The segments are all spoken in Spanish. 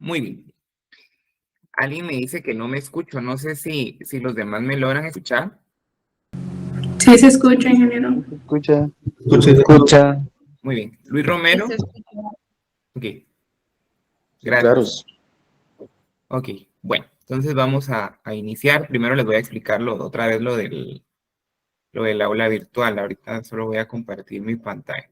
Muy bien. Alguien me dice que no me escucho. No sé si los demás me logran escuchar. Sí, se escucha, ingeniero. Se escucha. Se escucha. Muy bien. Luis Romero. Ok. Sí, claro. Gracias. Ok. Bueno, entonces vamos a iniciar. Primero les voy a explicar otra vez lo del aula virtual. Ahorita solo voy a compartir mi pantalla.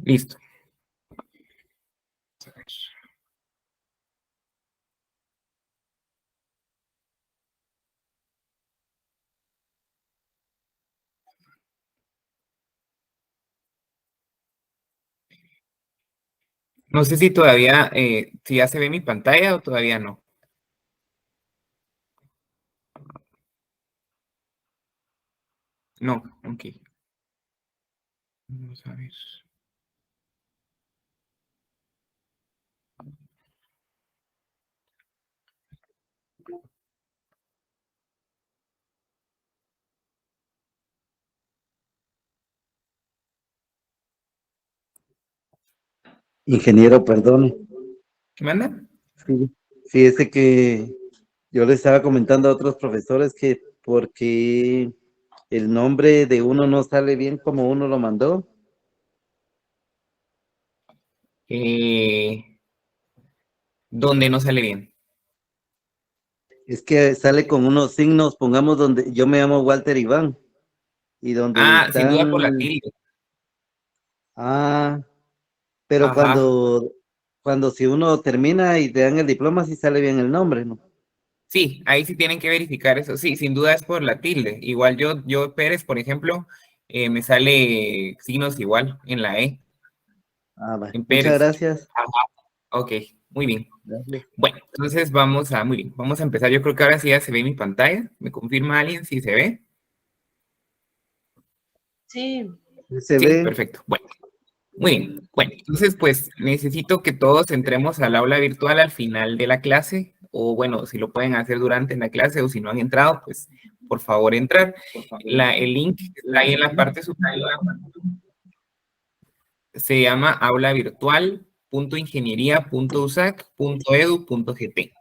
Listo. No sé si todavía, si ya se ve mi pantalla o todavía no. No, ok. Vamos a ver. Ingeniero, perdone. ¿Qué manda? Sí, fíjese que yo le estaba comentando a otros profesores que porque el nombre de uno no sale bien como uno lo mandó. ¿Dónde no sale bien? Es que sale con unos signos, pongamos donde yo me llamo Walter Iván y donde Ah, sin duda por la están, tilde. pero Ajá. cuando si uno termina y te dan el diploma, sí sale bien el nombre, ¿no? Sí, ahí sí tienen que verificar eso. Sí, sin duda es por la tilde. Igual yo Pérez, por ejemplo, me sale signos igual en la E, Va. en Muchas Pérez. gracias. Ajá. Ok, muy bien. Gracias. Bueno, entonces muy bien, vamos a empezar. Yo creo que ahora sí ya se ve mi pantalla. ¿Me confirma alguien si se ve? Sí. Se Sí, ve. perfecto. Bueno, muy bien. Bueno, entonces pues necesito que todos entremos al aula virtual al final de la clase, o bueno, si lo pueden hacer durante la clase o si no han entrado, pues por favor entrar. El link está ahí en la parte superior. Se llama aulavirtual.ingeniería.usac.edu.gt.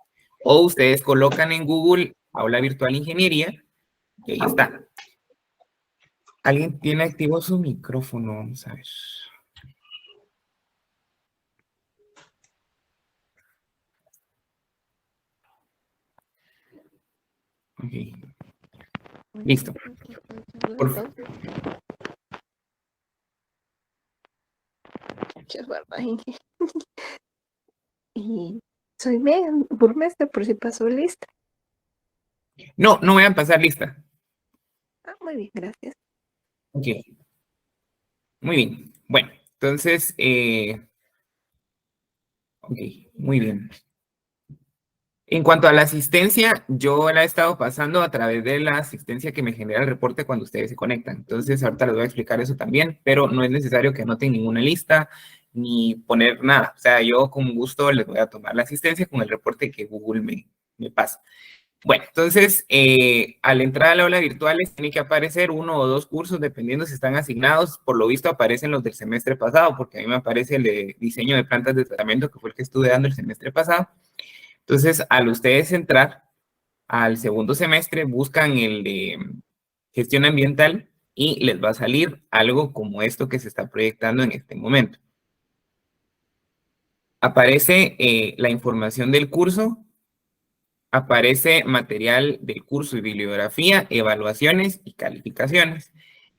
O ustedes colocan en Google Aula Virtual Ingeniería y ahí está. ¿Alguien tiene activo su micrófono? Vamos a ver. Ok. Listo. Por favor. Qué barbaridad. Y soy Megan, burmestre, por si pasó lista. No, no voy a pasar lista. Muy bien, gracias. Ok. Muy bien. Bueno, entonces, ok, muy bien. En cuanto a la asistencia, yo la he estado pasando a través de la asistencia que me genera el reporte cuando ustedes se conectan. Entonces, ahorita les voy a explicar eso también, pero no es necesario que anoten ninguna lista ni poner nada. O sea, yo con gusto les voy a tomar la asistencia con el reporte que Google me pasa. Bueno, entonces, al entrar al aula virtual les tiene que aparecer uno o dos cursos, dependiendo si están asignados. Por lo visto aparecen los del semestre pasado, porque a mí me aparece el de diseño de plantas de tratamiento, que fue el que estuve dando el semestre pasado. Entonces, al ustedes entrar al segundo semestre, buscan el de gestión ambiental y les va a salir algo como esto que se está proyectando en este momento. Aparece la información del curso, aparece material del curso y bibliografía, evaluaciones y calificaciones.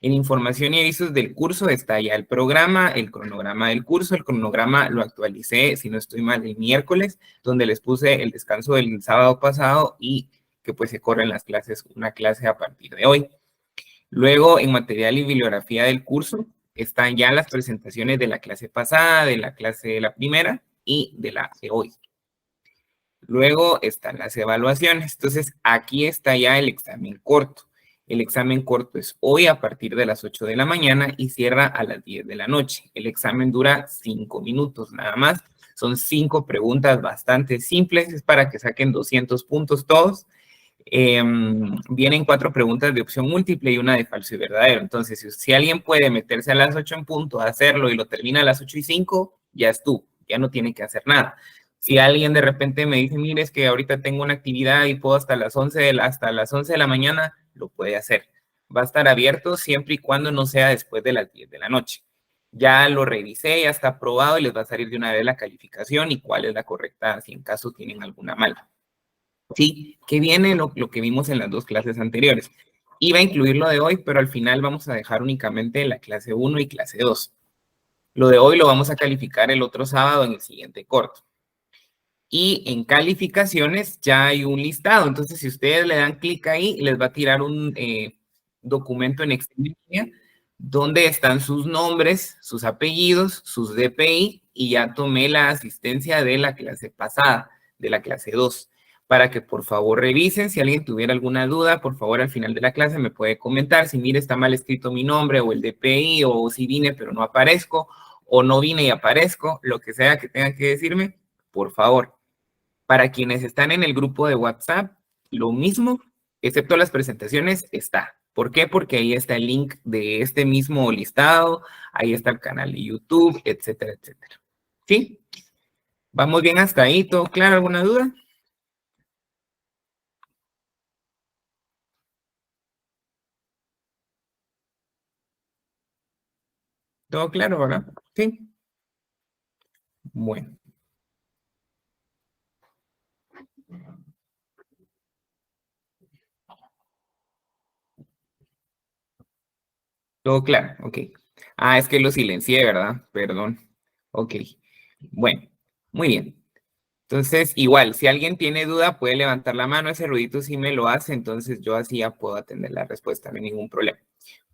En información y avisos del curso está ya el programa, el cronograma del curso. El cronograma lo actualicé, si no estoy mal, el miércoles, donde les puse el descanso del sábado pasado y que pues se corren las clases, una clase a partir de hoy. Luego, en material y bibliografía del curso, están ya las presentaciones de la clase pasada, de la clase de la primera y de la de hoy. Luego están las evaluaciones. Entonces, aquí está ya el examen corto. El examen corto es hoy a partir de las 8 de la mañana y cierra a las 10 de la noche. El examen dura 5 minutos nada más. Son 5 preguntas bastante simples, es para que saquen 200 puntos todos. Vienen 4 preguntas de opción múltiple y una de falso y verdadero. Entonces, si alguien puede meterse a las 8 en punto, hacerlo y lo termina a las 8:05, ya estuvo, ya no tiene que hacer nada. Si alguien de repente me dice, mire, es que ahorita tengo una actividad y puedo hasta las 11 de la mañana, lo puede hacer. Va a estar abierto siempre y cuando no sea después de las 10 de la noche. Ya lo revisé, ya está aprobado y les va a salir de una vez la calificación y cuál es la correcta si en caso tienen alguna mala. Sí, que viene lo que vimos en las 2 clases anteriores. Iba a incluir lo de hoy, pero al final vamos a dejar únicamente la clase 1 y clase 2. Lo de hoy lo vamos a calificar el otro sábado en el siguiente corto. Y en calificaciones ya hay un listado. Entonces, si ustedes le dan clic ahí, les va a tirar un documento en Excel donde están sus nombres, sus apellidos, sus DPI, y ya tomé la asistencia de la clase pasada, de la clase 2, para que por favor revisen. Si alguien tuviera alguna duda, por favor al final de la clase me puede comentar. Si mire, está mal escrito mi nombre o el DPI, o si vine pero no aparezco, o no vine y aparezco, lo que sea que tengan que decirme, por favor. Para quienes están en el grupo de WhatsApp, lo mismo, excepto las presentaciones, está. ¿Por qué? Porque ahí está el link de este mismo listado, ahí está el canal de YouTube, etcétera, etcétera. ¿Sí? ¿Vamos bien hasta ahí? ¿Todo claro? ¿Alguna duda? ¿Todo claro, verdad? Sí. Bueno. Todo claro, ok. Ah, es que lo silencié, ¿verdad? Perdón. Ok. Bueno, muy bien. Entonces, igual, si alguien tiene duda, puede levantar la mano. Ese ruidito sí me lo hace, entonces yo así ya puedo atender la respuesta, no hay ningún problema.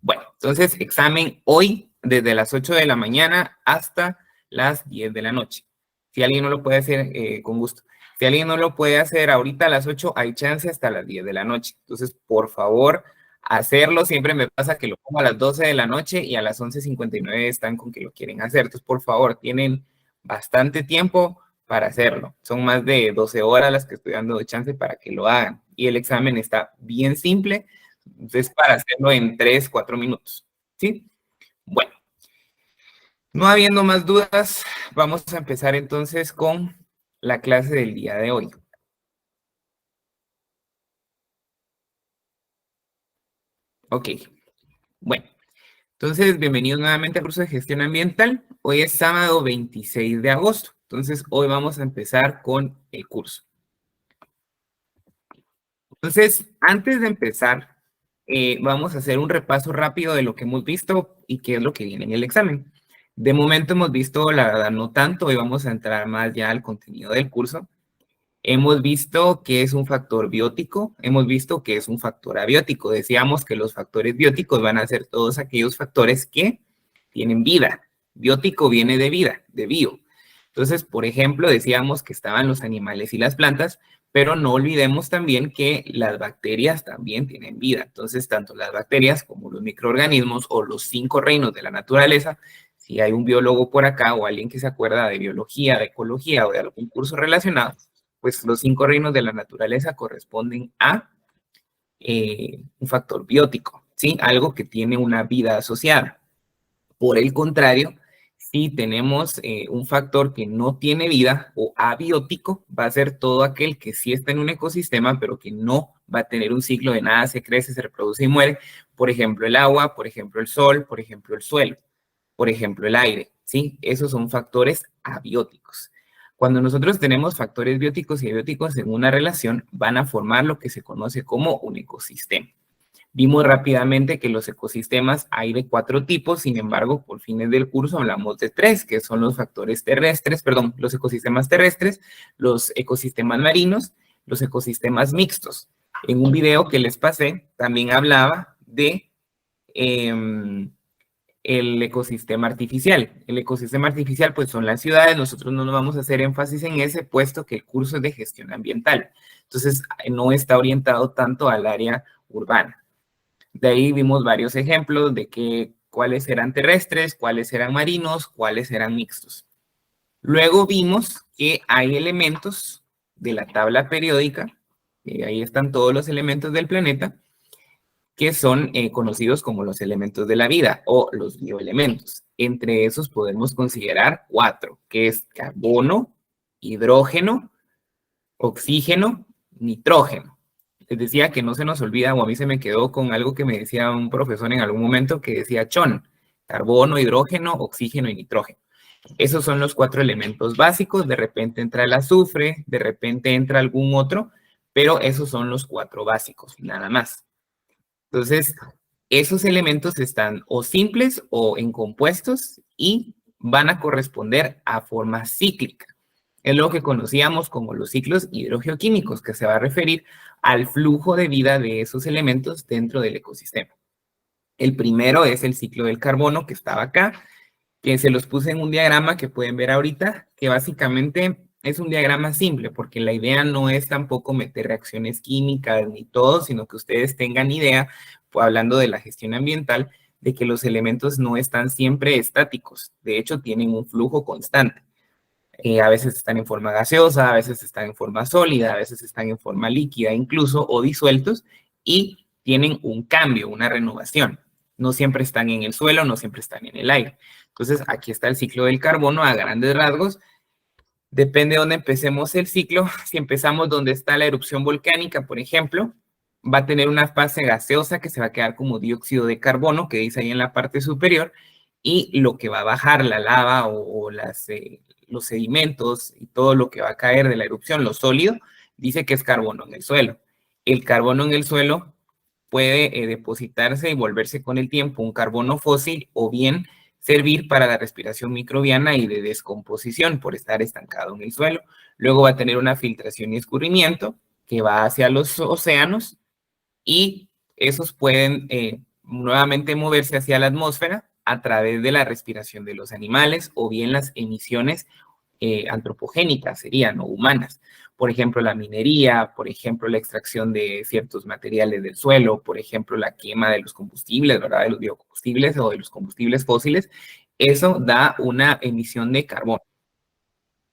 Bueno, entonces, examen hoy desde las 8 de la mañana hasta las 10 de la noche. Si alguien no lo puede hacer, con gusto. Si alguien no lo puede hacer ahorita a las 8, hay chance hasta las 10 de la noche. Entonces, por favor, hacerlo. Siempre me pasa que lo pongo a las 12 de la noche y a las 11:59 están con que lo quieren hacer. Entonces, por favor, tienen bastante tiempo para hacerlo. Son más de 12 horas las que estoy dando de chance para que lo hagan. Y el examen está bien simple, entonces para hacerlo en 3, 4 minutos. ¿Sí? Bueno, no habiendo más dudas, vamos a empezar entonces con la clase del día de hoy. Ok, bueno. Entonces, bienvenidos nuevamente al curso de gestión ambiental. Hoy es sábado 26 de agosto. Entonces, hoy vamos a empezar con el curso. Entonces, antes de empezar, vamos a hacer un repaso rápido de lo que hemos visto y qué es lo que viene en el examen. De momento hemos visto, la verdad, no tanto, y vamos a entrar más ya al contenido del curso. Hemos visto que es un factor biótico, hemos visto que es un factor abiótico. Decíamos que los factores bióticos van a ser todos aquellos factores que tienen vida. Biótico viene de vida, de bio. Entonces, por ejemplo, decíamos que estaban los animales y las plantas, pero no olvidemos también que las bacterias también tienen vida. Entonces, tanto las bacterias como los microorganismos o los 5 reinos de la naturaleza, si hay un biólogo por acá o alguien que se acuerda de biología, de ecología o de algún curso relacionado, pues los 5 reinos de la naturaleza corresponden a un factor biótico, ¿sí? Algo que tiene una vida asociada. Por el contrario, si tenemos un factor que no tiene vida o abiótico, va a ser todo aquel que sí está en un ecosistema, pero que no va a tener un ciclo de nada, se crece, se reproduce y muere. Por ejemplo, el agua, por ejemplo, el sol, por ejemplo, el suelo, por ejemplo, el aire, ¿sí? Esos son factores abióticos. Cuando nosotros tenemos factores bióticos y abióticos en una relación, van a formar lo que se conoce como un ecosistema. Vimos rápidamente que los ecosistemas hay de 4 tipos, sin embargo, por fines del curso hablamos de 3, que son los factores terrestres, perdón, los ecosistemas terrestres, los ecosistemas marinos, los ecosistemas mixtos. En un video que les pasé, también hablaba de el ecosistema artificial. El ecosistema artificial, pues son las ciudades. Nosotros no nos vamos a hacer énfasis en ese, puesto que el curso es de gestión ambiental. Entonces, no está orientado tanto al área urbana. De ahí vimos varios ejemplos de cuáles eran terrestres, cuáles eran marinos, cuáles eran mixtos. Luego vimos que hay elementos de la tabla periódica, y ahí están todos los elementos del planeta, que son conocidos como los elementos de la vida o los bioelementos. Entre esos podemos considerar 4, que es carbono, hidrógeno, oxígeno, nitrógeno. Les decía que no se nos olvida, o a mí se me quedó con algo que me decía un profesor en algún momento que decía CHON, carbono, hidrógeno, oxígeno y nitrógeno. Esos son los 4 elementos básicos. De repente entra el azufre, de repente entra algún otro, pero esos son los 4 básicos, nada más. Entonces, esos elementos están o simples o en compuestos y van a corresponder a forma cíclica. Es lo que conocíamos como los ciclos hidrogeoquímicos, que se va a referir al flujo de vida de esos elementos dentro del ecosistema. El primero es el ciclo del carbono, que estaba acá, que se los puse en un diagrama que pueden ver ahorita, que básicamente es un diagrama simple, porque la idea no es tampoco meter reacciones químicas ni todo, sino que ustedes tengan idea, pues, hablando de la gestión ambiental, de que los elementos no están siempre estáticos. De hecho, tienen un flujo constante. A veces están en forma gaseosa, a veces están en forma sólida, a veces están en forma líquida incluso, o disueltos, y tienen un cambio, una renovación. No siempre están en el suelo, no siempre están en el aire. Entonces, aquí está el ciclo del carbono a grandes rasgos. Depende de dónde empecemos el ciclo. Si empezamos donde está la erupción volcánica, por ejemplo, va a tener una fase gaseosa que se va a quedar como dióxido de carbono, que dice ahí en la parte superior, y lo que va a bajar la lava o los sedimentos y todo lo que va a caer de la erupción, lo sólido, dice que es carbono en el suelo. El carbono en el suelo puede depositarse y volverse con el tiempo un carbono fósil o bien servir para la respiración microbiana y de descomposición por estar estancado en el suelo. Luego va a tener una filtración y escurrimiento que va hacia los océanos y esos pueden nuevamente moverse hacia la atmósfera a través de la respiración de los animales o bien las emisiones antropogénicas serían, o humanas. Por ejemplo, la minería, por ejemplo, la extracción de ciertos materiales del suelo, por ejemplo, la quema de los combustibles, ¿verdad? De los biocombustibles o de los combustibles fósiles. Eso da una emisión de carbono.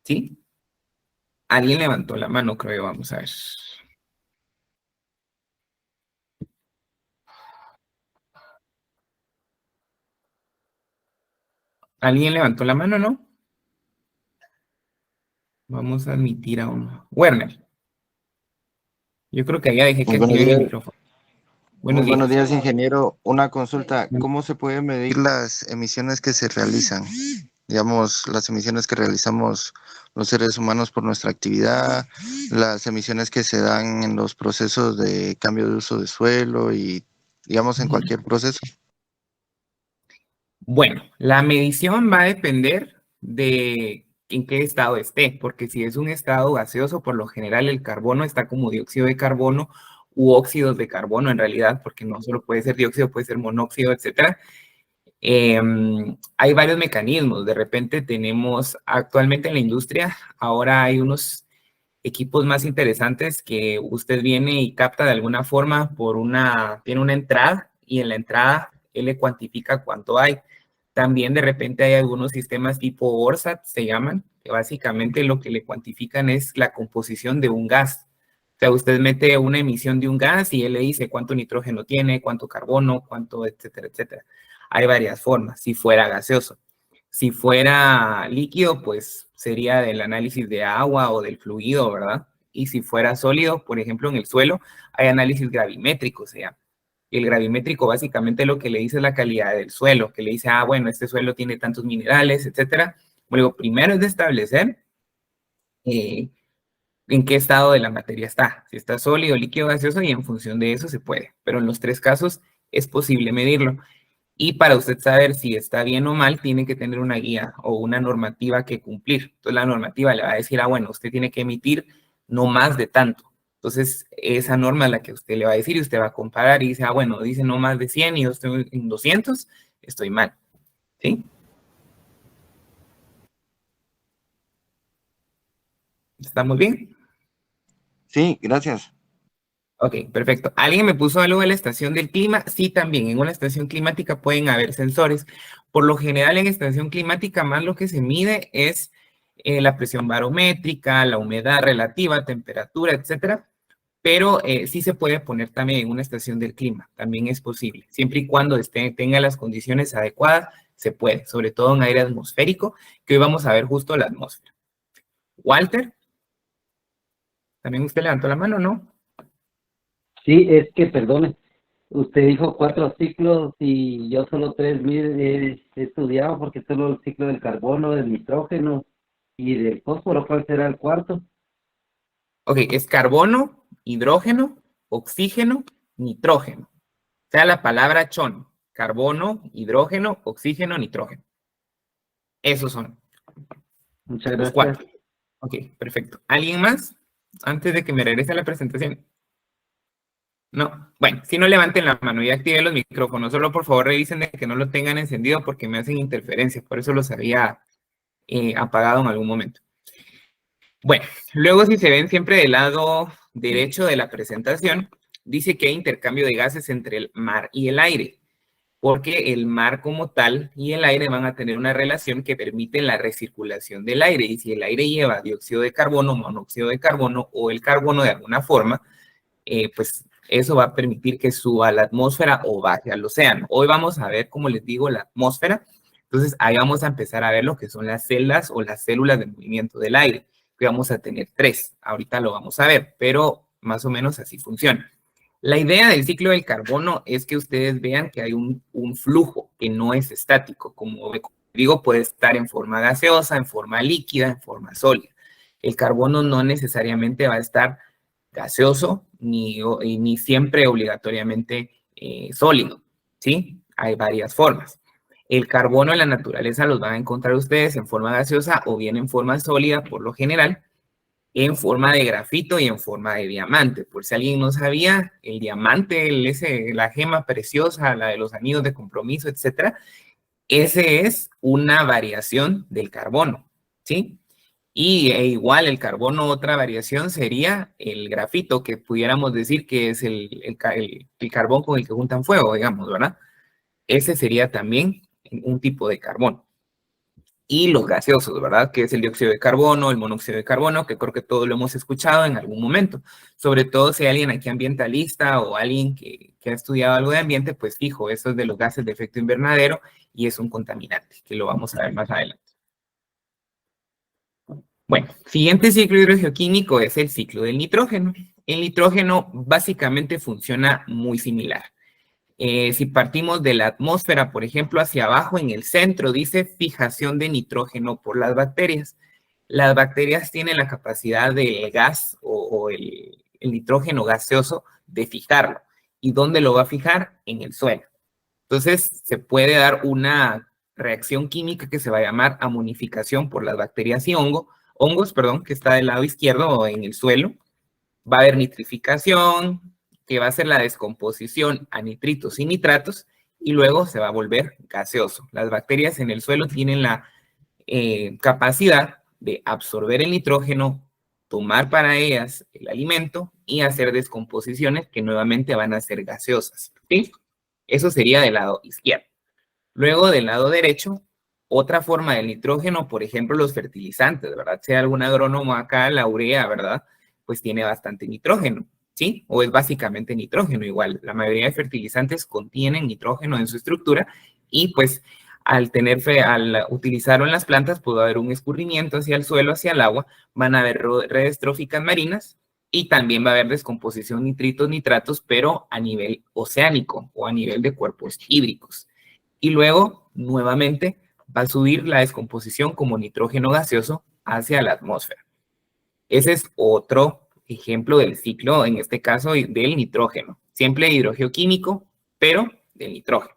¿Sí? Alguien levantó la mano, creo, vamos a ver. ¿Alguien levantó la mano, no? Vamos a admitir a uno. Werner. Yo creo que ya dejé que Muy buenos activen el días, micrófono. Buenos días. ingeniero. Una consulta, ¿cómo se puede medir las emisiones que se realizan? Digamos, las emisiones que realizamos los seres humanos por nuestra actividad, las emisiones que se dan en los procesos de cambio de uso de suelo y, digamos, en cualquier proceso. Bueno, la medición va a depender de en qué estado esté, porque si es un estado gaseoso, por lo general el carbono está como dióxido de carbono u óxidos de carbono en realidad, porque no solo puede ser dióxido, puede ser monóxido, etcétera. Hay varios mecanismos. De repente tenemos actualmente en la industria, ahora hay unos equipos más interesantes que usted viene y capta de alguna forma tiene una entrada y en la entrada él le cuantifica cuánto hay. También de repente hay algunos sistemas tipo ORSAT, se llaman, que básicamente lo que le cuantifican es la composición de un gas. O sea, usted mete una emisión de un gas y él le dice cuánto nitrógeno tiene, cuánto carbono, cuánto, etcétera, etcétera. Hay varias formas, si fuera gaseoso. Si fuera líquido, pues sería del análisis de agua o del fluido, ¿verdad? Y si fuera sólido, por ejemplo, en el suelo, hay análisis gravimétrico, se llama. Y el gravimétrico básicamente lo que le dice es la calidad del suelo, que le dice, bueno, este suelo tiene tantos minerales, etcétera. Luego, primero es de establecer en qué estado de la materia está, si está sólido, líquido, gaseoso, y en función de eso se puede. Pero en los 3 casos es posible medirlo. Y para usted saber si está bien o mal, tiene que tener una guía o una normativa que cumplir. Entonces la normativa le va a decir, bueno, usted tiene que emitir no más de tanto. Entonces esa norma es la que usted le va a decir y usted va a comparar y dice, bueno, dice no más de 100 y yo estoy en 200, estoy mal. ¿Sí? ¿Estamos bien? Sí, gracias. Ok, perfecto. ¿Alguien me puso algo de la estación del clima? Sí, también. En una estación climática pueden haber sensores. Por lo general, en estación climática, más lo que se mide es la presión barométrica, la humedad relativa, temperatura, etcétera. Pero sí se puede poner también en una estación del clima. También es posible. Siempre y cuando tenga las condiciones adecuadas, se puede. Sobre todo en aire atmosférico, que hoy vamos a ver justo la atmósfera. Walter, ¿también usted levantó la mano, no? Sí, es que, perdone, usted dijo 4 ciclos y yo solo 3 he estudiado porque solo el ciclo del carbono, del nitrógeno y del fósforo. ¿Cuál será el cuarto? Ok, es carbono, hidrógeno, oxígeno, nitrógeno. O sea, la palabra chon. Carbono, hidrógeno, oxígeno, nitrógeno. Esos son Muchas los gracias. 4. Ok, perfecto. ¿Alguien más? Antes de que me regrese a la presentación. No. Bueno, si no, levanten la mano y activen los micrófonos. Solo por favor revisen de que no lo tengan encendido porque me hacen interferencia. Por eso los había apagado en algún momento. Bueno, luego si se ven siempre del lado derecho de la presentación, dice que hay intercambio de gases entre el mar y el aire, porque el mar como tal y el aire van a tener una relación que permite la recirculación del aire, y si el aire lleva dióxido de carbono, monóxido de carbono o el carbono de alguna forma, pues eso va a permitir que suba a la atmósfera o baje al océano. Hoy vamos a ver, como les digo, la atmósfera. Entonces ahí vamos a empezar a ver lo que son las celdas o las células de movimiento del aire, que vamos a tener 3. Ahorita lo vamos a ver, pero más o menos así funciona. La idea del ciclo del carbono es que ustedes vean que hay un flujo que no es estático. Como digo, puede estar en forma gaseosa, en forma líquida, en forma sólida. El carbono no necesariamente va a estar gaseoso ni siempre obligatoriamente sólido, ¿sí? Hay varias formas. El carbono en la naturaleza los van a encontrar ustedes en forma gaseosa o bien en forma sólida, por lo general, en forma de grafito y en forma de diamante. Por si alguien no sabía, el diamante, la gema preciosa, la de los anillos de compromiso, etcétera, ese es una variación del carbono, ¿sí? Y igual el carbono, otra variación sería el grafito, que pudiéramos decir que es el carbón con el que juntan fuego, digamos, ¿verdad? Ese sería también un tipo de carbono. Y los gaseosos, ¿verdad? Que es el dióxido de carbono, el monóxido de carbono, que creo que todos lo hemos escuchado en algún momento. Sobre todo si hay alguien aquí ambientalista o alguien que ha estudiado algo de ambiente, pues fijo, eso es de los gases de efecto invernadero y es un contaminante, que lo vamos a ver más adelante. Bueno, siguiente ciclo hidrogeoquímico es el ciclo del nitrógeno. El nitrógeno básicamente funciona muy similar. Si partimos de la atmósfera, por ejemplo, hacia abajo en el centro, dice fijación de nitrógeno por las bacterias. Las bacterias tienen la capacidad del gas o el nitrógeno gaseoso de fijarlo. ¿Y dónde lo va a fijar? En el suelo. Entonces, se puede dar una reacción química que se va a llamar amonificación por las bacterias y hongos, que está del lado izquierdo o en el suelo. Va a haber nitrificación, que va a ser la descomposición a nitritos y nitratos, y luego se va a volver gaseoso. Las bacterias en el suelo tienen la capacidad de absorber el nitrógeno, tomar para ellas el alimento y hacer descomposiciones que nuevamente van a ser gaseosas. ¿Sí? Eso sería del lado izquierdo. Luego, del lado derecho, otra forma del nitrógeno, por ejemplo, los fertilizantes, ¿verdad? Si hay algún agrónomo acá, la urea, ¿verdad? Pues tiene bastante nitrógeno, ¿sí? O es básicamente nitrógeno igual. La mayoría de fertilizantes contienen nitrógeno en su estructura y pues al utilizarlo en las plantas puede haber un escurrimiento hacia el suelo, hacia el agua, van a haber redes tróficas marinas y también va a haber descomposición nitritos, nitratos, pero a nivel oceánico o a nivel de cuerpos hídricos. Y luego, nuevamente, va a subir la descomposición como nitrógeno gaseoso hacia la atmósfera. Ese es otro ejemplo del ciclo, en este caso, del nitrógeno. Siempre hidrogeoquímico, pero del nitrógeno.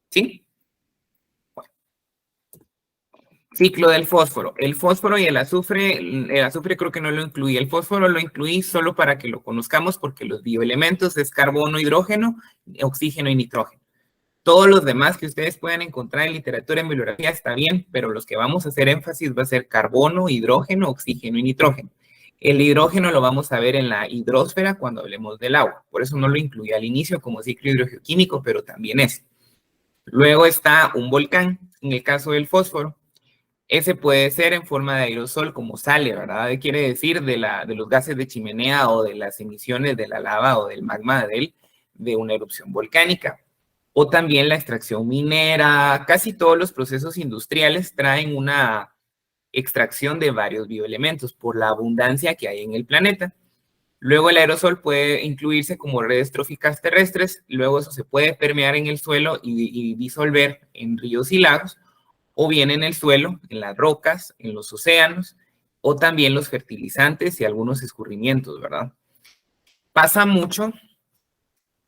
¿Sí? Bueno. Ciclo del fósforo. El fósforo y el azufre creo que no lo incluí. El fósforo lo incluí solo para que lo conozcamos porque los bioelementos es carbono, hidrógeno, oxígeno y nitrógeno. Todos los demás que ustedes puedan encontrar en literatura, en bibliografía, está bien, pero los que vamos a hacer énfasis va a ser carbono, hidrógeno, oxígeno y nitrógeno. El hidrógeno lo vamos a ver en la hidrosfera cuando hablemos del agua. Por eso no lo incluí al inicio como ciclo hidrogeoquímico, pero también es. Luego está un volcán, en el caso del fósforo. Ese puede ser en forma de aerosol como sale, ¿verdad? Quiere decir de los gases de chimenea o de las emisiones de la lava o del magma de una erupción volcánica. O también la extracción minera. Casi todos los procesos industriales traen una extracción de varios bioelementos por la abundancia que hay en el planeta. Luego el aerosol puede incluirse como redes tróficas terrestres, luego eso se puede permear en el suelo y disolver en ríos y lagos, o bien en el suelo, en las rocas, en los océanos, o también los fertilizantes y algunos escurrimientos, ¿verdad? Pasa mucho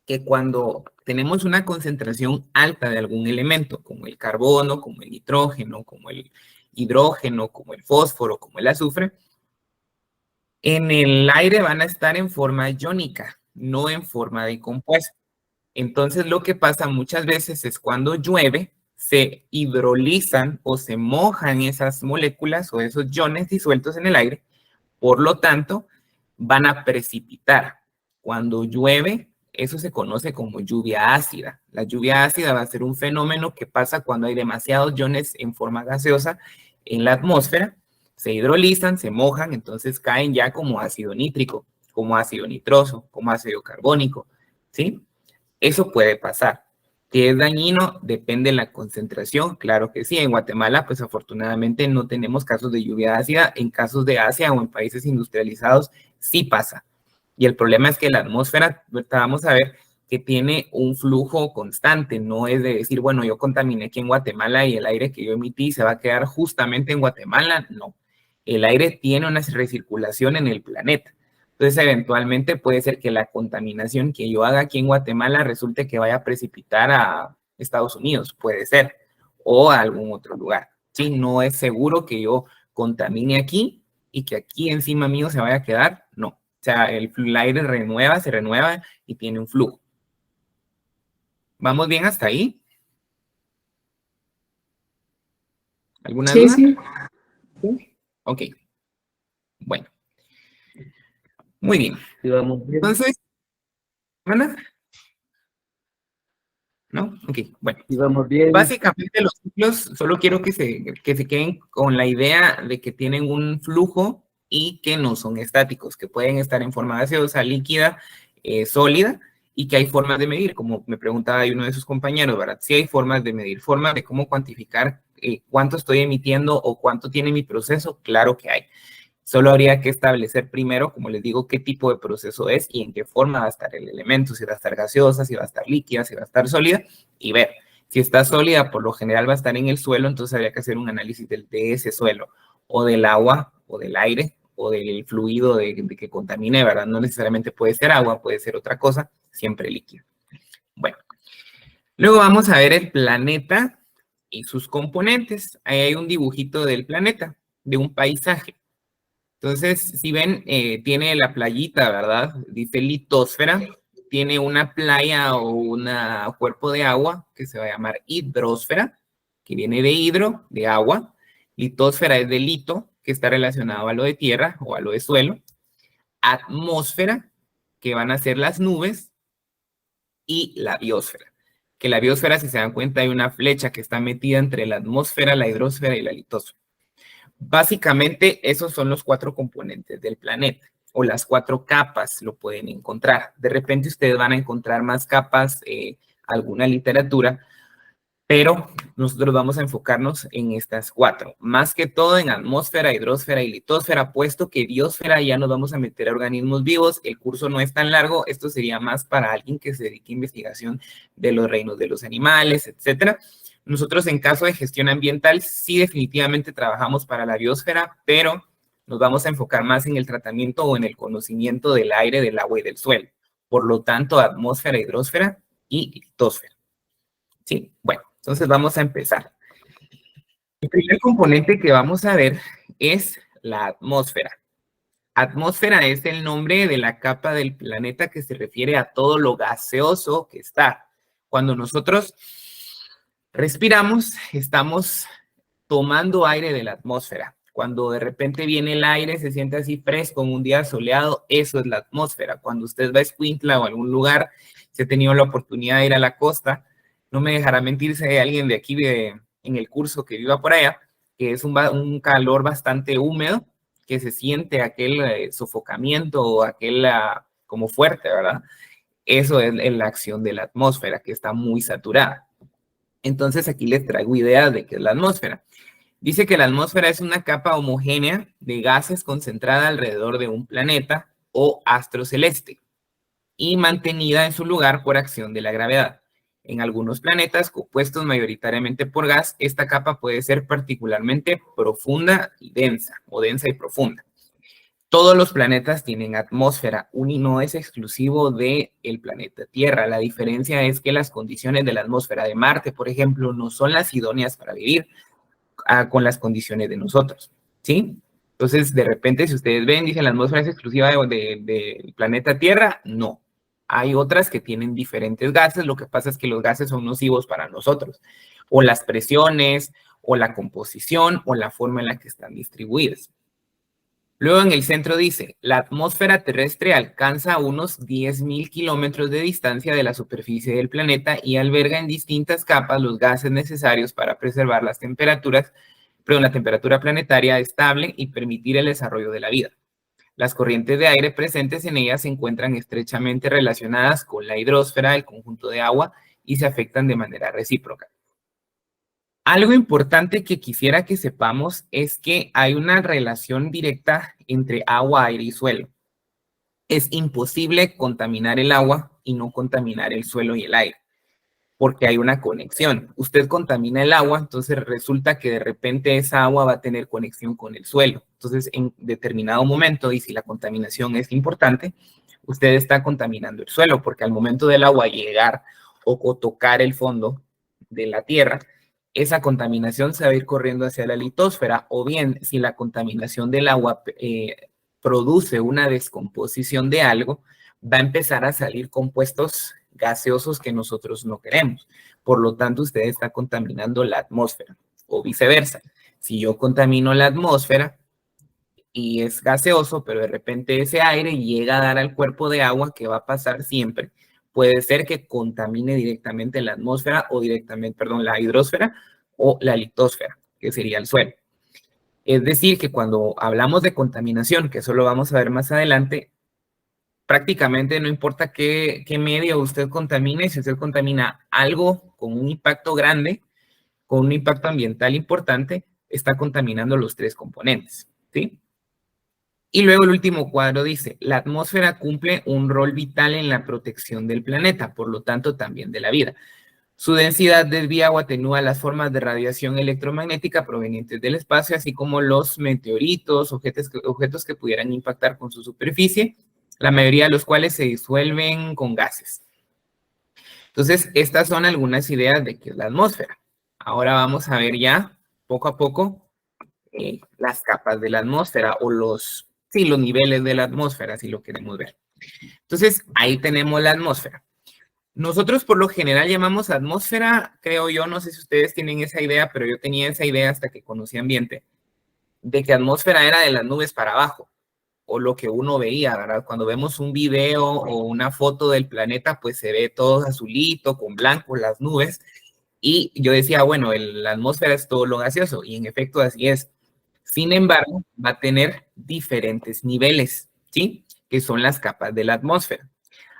que cuando tenemos una concentración alta de algún elemento, como el carbono, como el nitrógeno, como el hidrógeno, como el fósforo, como el azufre, en el aire van a estar en forma iónica, no en forma de compuesto. Entonces, lo que pasa muchas veces es cuando llueve, se hidrolizan o se mojan esas moléculas o esos iones disueltos en el aire, por lo tanto, van a precipitar. Cuando llueve, eso se conoce como lluvia ácida. La lluvia ácida va a ser un fenómeno que pasa cuando hay demasiados iones en forma gaseosa en la atmósfera, se hidrolizan, se mojan, entonces caen ya como ácido nítrico, como ácido nitroso, como ácido carbónico, ¿sí? Eso puede pasar. ¿Que es dañino? Depende de la concentración, claro que sí. En Guatemala, pues afortunadamente no tenemos casos de lluvia ácida. En casos de Asia o en países industrializados, sí pasa. Y el problema es que la atmósfera, vamos a ver, que tiene un flujo constante. No es de decir, bueno, yo contaminé aquí en Guatemala y el aire que yo emití se va a quedar justamente en Guatemala. No. El aire tiene una recirculación en el planeta. Entonces, eventualmente puede ser que la contaminación que yo haga aquí en Guatemala resulte que vaya a precipitar a Estados Unidos, puede ser, o a algún otro lugar. Sí, no es seguro que yo contamine aquí y que aquí encima mío se vaya a quedar, no. O sea, el aire se renueva y tiene un flujo. ¿Vamos bien hasta ahí? ¿Alguna Sí, duda? sí. Ok. Bueno. Muy bien. Sí, vamos bien. Entonces, ¿verdad? ¿No? Ok, bueno. Sí, vamos bien. Básicamente los ciclos, solo quiero que se queden con la idea de que tienen un flujo y que no son estáticos, que pueden estar en forma gaseosa, líquida, sólida, y que hay formas de medir, como me preguntaba ahí uno de sus compañeros, ¿verdad? Sí hay formas de medir, formas de cómo cuantificar cuánto estoy emitiendo o cuánto tiene mi proceso, claro que hay. Solo habría que establecer primero, como les digo, qué tipo de proceso es y en qué forma va a estar el elemento, si va a estar gaseosa, si va a estar líquida, si va a estar sólida, y ver. Si está sólida, por lo general va a estar en el suelo, entonces habría que hacer un análisis de ese suelo, o del agua, o del aire, o del fluido de que contamine, ¿verdad? No necesariamente puede ser agua, puede ser otra cosa, siempre líquida. Bueno, luego vamos a ver el planeta y sus componentes. Ahí hay un dibujito del planeta, de un paisaje. Entonces, si ven, tiene la playita, ¿verdad? Dice litosfera. Tiene una playa o un cuerpo de agua que se va a llamar hidrosfera, que viene de hidro, de agua. Litosfera es de lito, que está relacionado a lo de tierra o a lo de suelo. Atmósfera, que van a ser las nubes. Y la biosfera. Que la biosfera, si se dan cuenta, hay una flecha que está metida entre la atmósfera, la hidrosfera y la litosfera. Básicamente, esos son los 4 componentes del planeta, o las 4 capas lo pueden encontrar. De repente ustedes van a encontrar más capas, alguna literatura, pero nosotros vamos a enfocarnos en estas 4. Más que todo en atmósfera, hidrosfera y litosfera, puesto que biosfera ya nos vamos a meter a organismos vivos. El curso no es tan largo, esto sería más para alguien que se dedique a investigación de los reinos de los animales, etcétera. Nosotros en caso de gestión ambiental sí definitivamente trabajamos para la biosfera, pero nos vamos a enfocar más en el tratamiento o en el conocimiento del aire, del agua y del suelo. Por lo tanto, atmósfera, hidrosfera y litosfera. Sí, bueno, entonces vamos a empezar. El primer componente que vamos a ver es la atmósfera. Atmósfera es el nombre de la capa del planeta que se refiere a todo lo gaseoso que está. Cuando nosotros respiramos, estamos tomando aire de la atmósfera. Cuando de repente viene el aire, se siente así fresco en un día soleado, eso es la atmósfera. Cuando usted va a Escuintla o a algún lugar, si ha tenido la oportunidad de ir a la costa, no me dejará mentir si hay alguien de aquí en el curso que viva por allá, que es un calor bastante húmedo, que se siente aquel sofocamiento o aquel como fuerte, ¿verdad? Eso es la acción de la atmósfera, que está muy saturada. Entonces aquí les traigo ideas de qué es la atmósfera. Dice que la atmósfera es una capa homogénea de gases concentrada alrededor de un planeta o astro celeste y mantenida en su lugar por acción de la gravedad. En algunos planetas compuestos mayoritariamente por gas, esta capa puede ser particularmente profunda y densa, o densa y profunda. Todos los planetas tienen atmósfera, no es exclusivo del planeta Tierra. La diferencia es que las condiciones de la atmósfera de Marte, por ejemplo, no son las idóneas para vivir con las condiciones de nosotros, ¿sí? Entonces, de repente, si ustedes ven, dicen la atmósfera es exclusiva del planeta Tierra, no. Hay otras que tienen diferentes gases, lo que pasa es que los gases son nocivos para nosotros, o las presiones, o la composición, o la forma en la que están distribuidas. Luego en el centro dice, la atmósfera terrestre alcanza unos 10.000 kilómetros de distancia de la superficie del planeta y alberga en distintas capas los gases necesarios para preservar la temperatura planetaria estable y permitir el desarrollo de la vida. Las corrientes de aire presentes en ellas se encuentran estrechamente relacionadas con la hidrosfera, el conjunto de agua, y se afectan de manera recíproca. Algo importante que quisiera que sepamos es que hay una relación directa entre agua, aire y suelo. Es imposible contaminar el agua y no contaminar el suelo y el aire, porque hay una conexión. Usted contamina el agua, entonces resulta que de repente esa agua va a tener conexión con el suelo. Entonces, en determinado momento, y si la contaminación es importante, usted está contaminando el suelo, porque al momento del agua llegar o tocar el fondo de la tierra, esa contaminación se va a ir corriendo hacia la litosfera, o bien si la contaminación del agua produce una descomposición de algo, va a empezar a salir compuestos gaseosos que nosotros no queremos. Por lo tanto, usted está contaminando la atmósfera, o viceversa. Si yo contamino la atmósfera y es gaseoso, pero de repente ese aire llega a dar al cuerpo de agua, que va a pasar siempre, puede ser que contamine directamente la atmósfera o directamente, perdón, la hidrosfera o la litosfera, que sería el suelo. Es decir, que cuando hablamos de contaminación, que eso lo vamos a ver más adelante, prácticamente no importa qué medio usted contamine, si usted contamina algo con un impacto grande, con un impacto ambiental importante, está contaminando los tres componentes, ¿sí? Y luego el último cuadro dice, la atmósfera cumple un rol vital en la protección del planeta, por lo tanto también de la vida. Su densidad desvía o atenúa las formas de radiación electromagnética provenientes del espacio, así como los meteoritos, objetos que pudieran impactar con su superficie, la mayoría de los cuales se disuelven con gases. Entonces, estas son algunas ideas de qué es la atmósfera. Ahora vamos a ver ya, poco a poco, las capas de la atmósfera o los niveles de la atmósfera, si lo queremos ver. Entonces, ahí tenemos la atmósfera. Nosotros por lo general llamamos atmósfera, creo yo, no sé si ustedes tienen esa idea, pero yo tenía esa idea hasta que conocí ambiente, de que atmósfera era de las nubes para abajo, o lo que uno veía, ¿verdad? Cuando vemos un video o una foto del planeta, pues se ve todo azulito, con blanco, las nubes, y yo decía, bueno, la atmósfera es todo lo gaseoso, y en efecto así es. Sin embargo, va a tener diferentes niveles, ¿sí? Que son las capas de la atmósfera.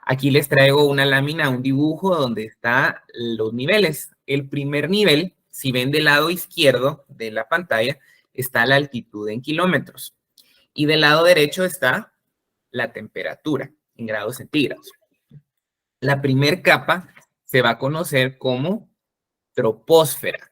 Aquí les traigo una lámina, un dibujo donde están los niveles. El primer nivel, si ven del lado izquierdo de la pantalla, está la altitud en kilómetros. Y del lado derecho está la temperatura en grados centígrados. La primera capa se va a conocer como troposfera,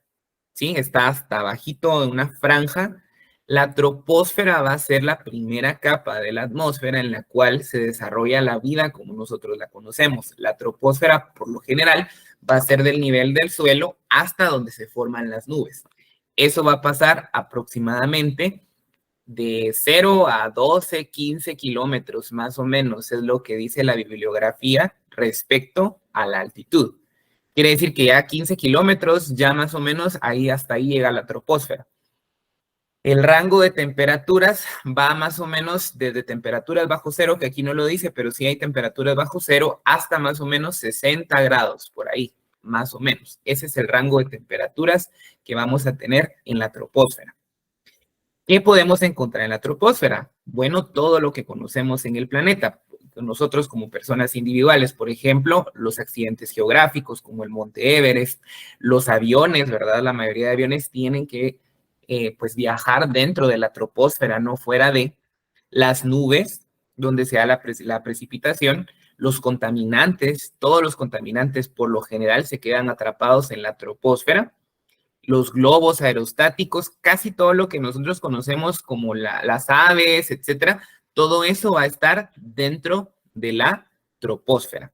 ¿sí? Está hasta abajito en una franja. La troposfera va a ser la primera capa de la atmósfera en la cual se desarrolla la vida como nosotros la conocemos. La troposfera, por lo general, va a ser del nivel del suelo hasta donde se forman las nubes. Eso va a pasar aproximadamente de 0 a 12, 15 kilómetros más o menos, es lo que dice la bibliografía respecto a la altitud. Quiere decir que ya 15 kilómetros, ya más o menos, hasta ahí llega la troposfera. El rango de temperaturas va más o menos desde temperaturas bajo cero, que aquí no lo dice, pero sí hay temperaturas bajo cero, hasta más o menos 60 grados, por ahí, más o menos. Ese es el rango de temperaturas que vamos a tener en la troposfera. ¿Qué podemos encontrar en la troposfera? Bueno, todo lo que conocemos en el planeta. Nosotros como personas individuales, por ejemplo, los accidentes geográficos como el Monte Everest, los aviones, ¿verdad? La mayoría de aviones tienen que pues viajar dentro de la troposfera, no fuera de las nubes donde se da la precipitación. Los contaminantes, todos los contaminantes por lo general se quedan atrapados en la troposfera. Los globos aerostáticos, casi todo lo que nosotros conocemos como las aves, etcétera, todo eso va a estar dentro de la troposfera.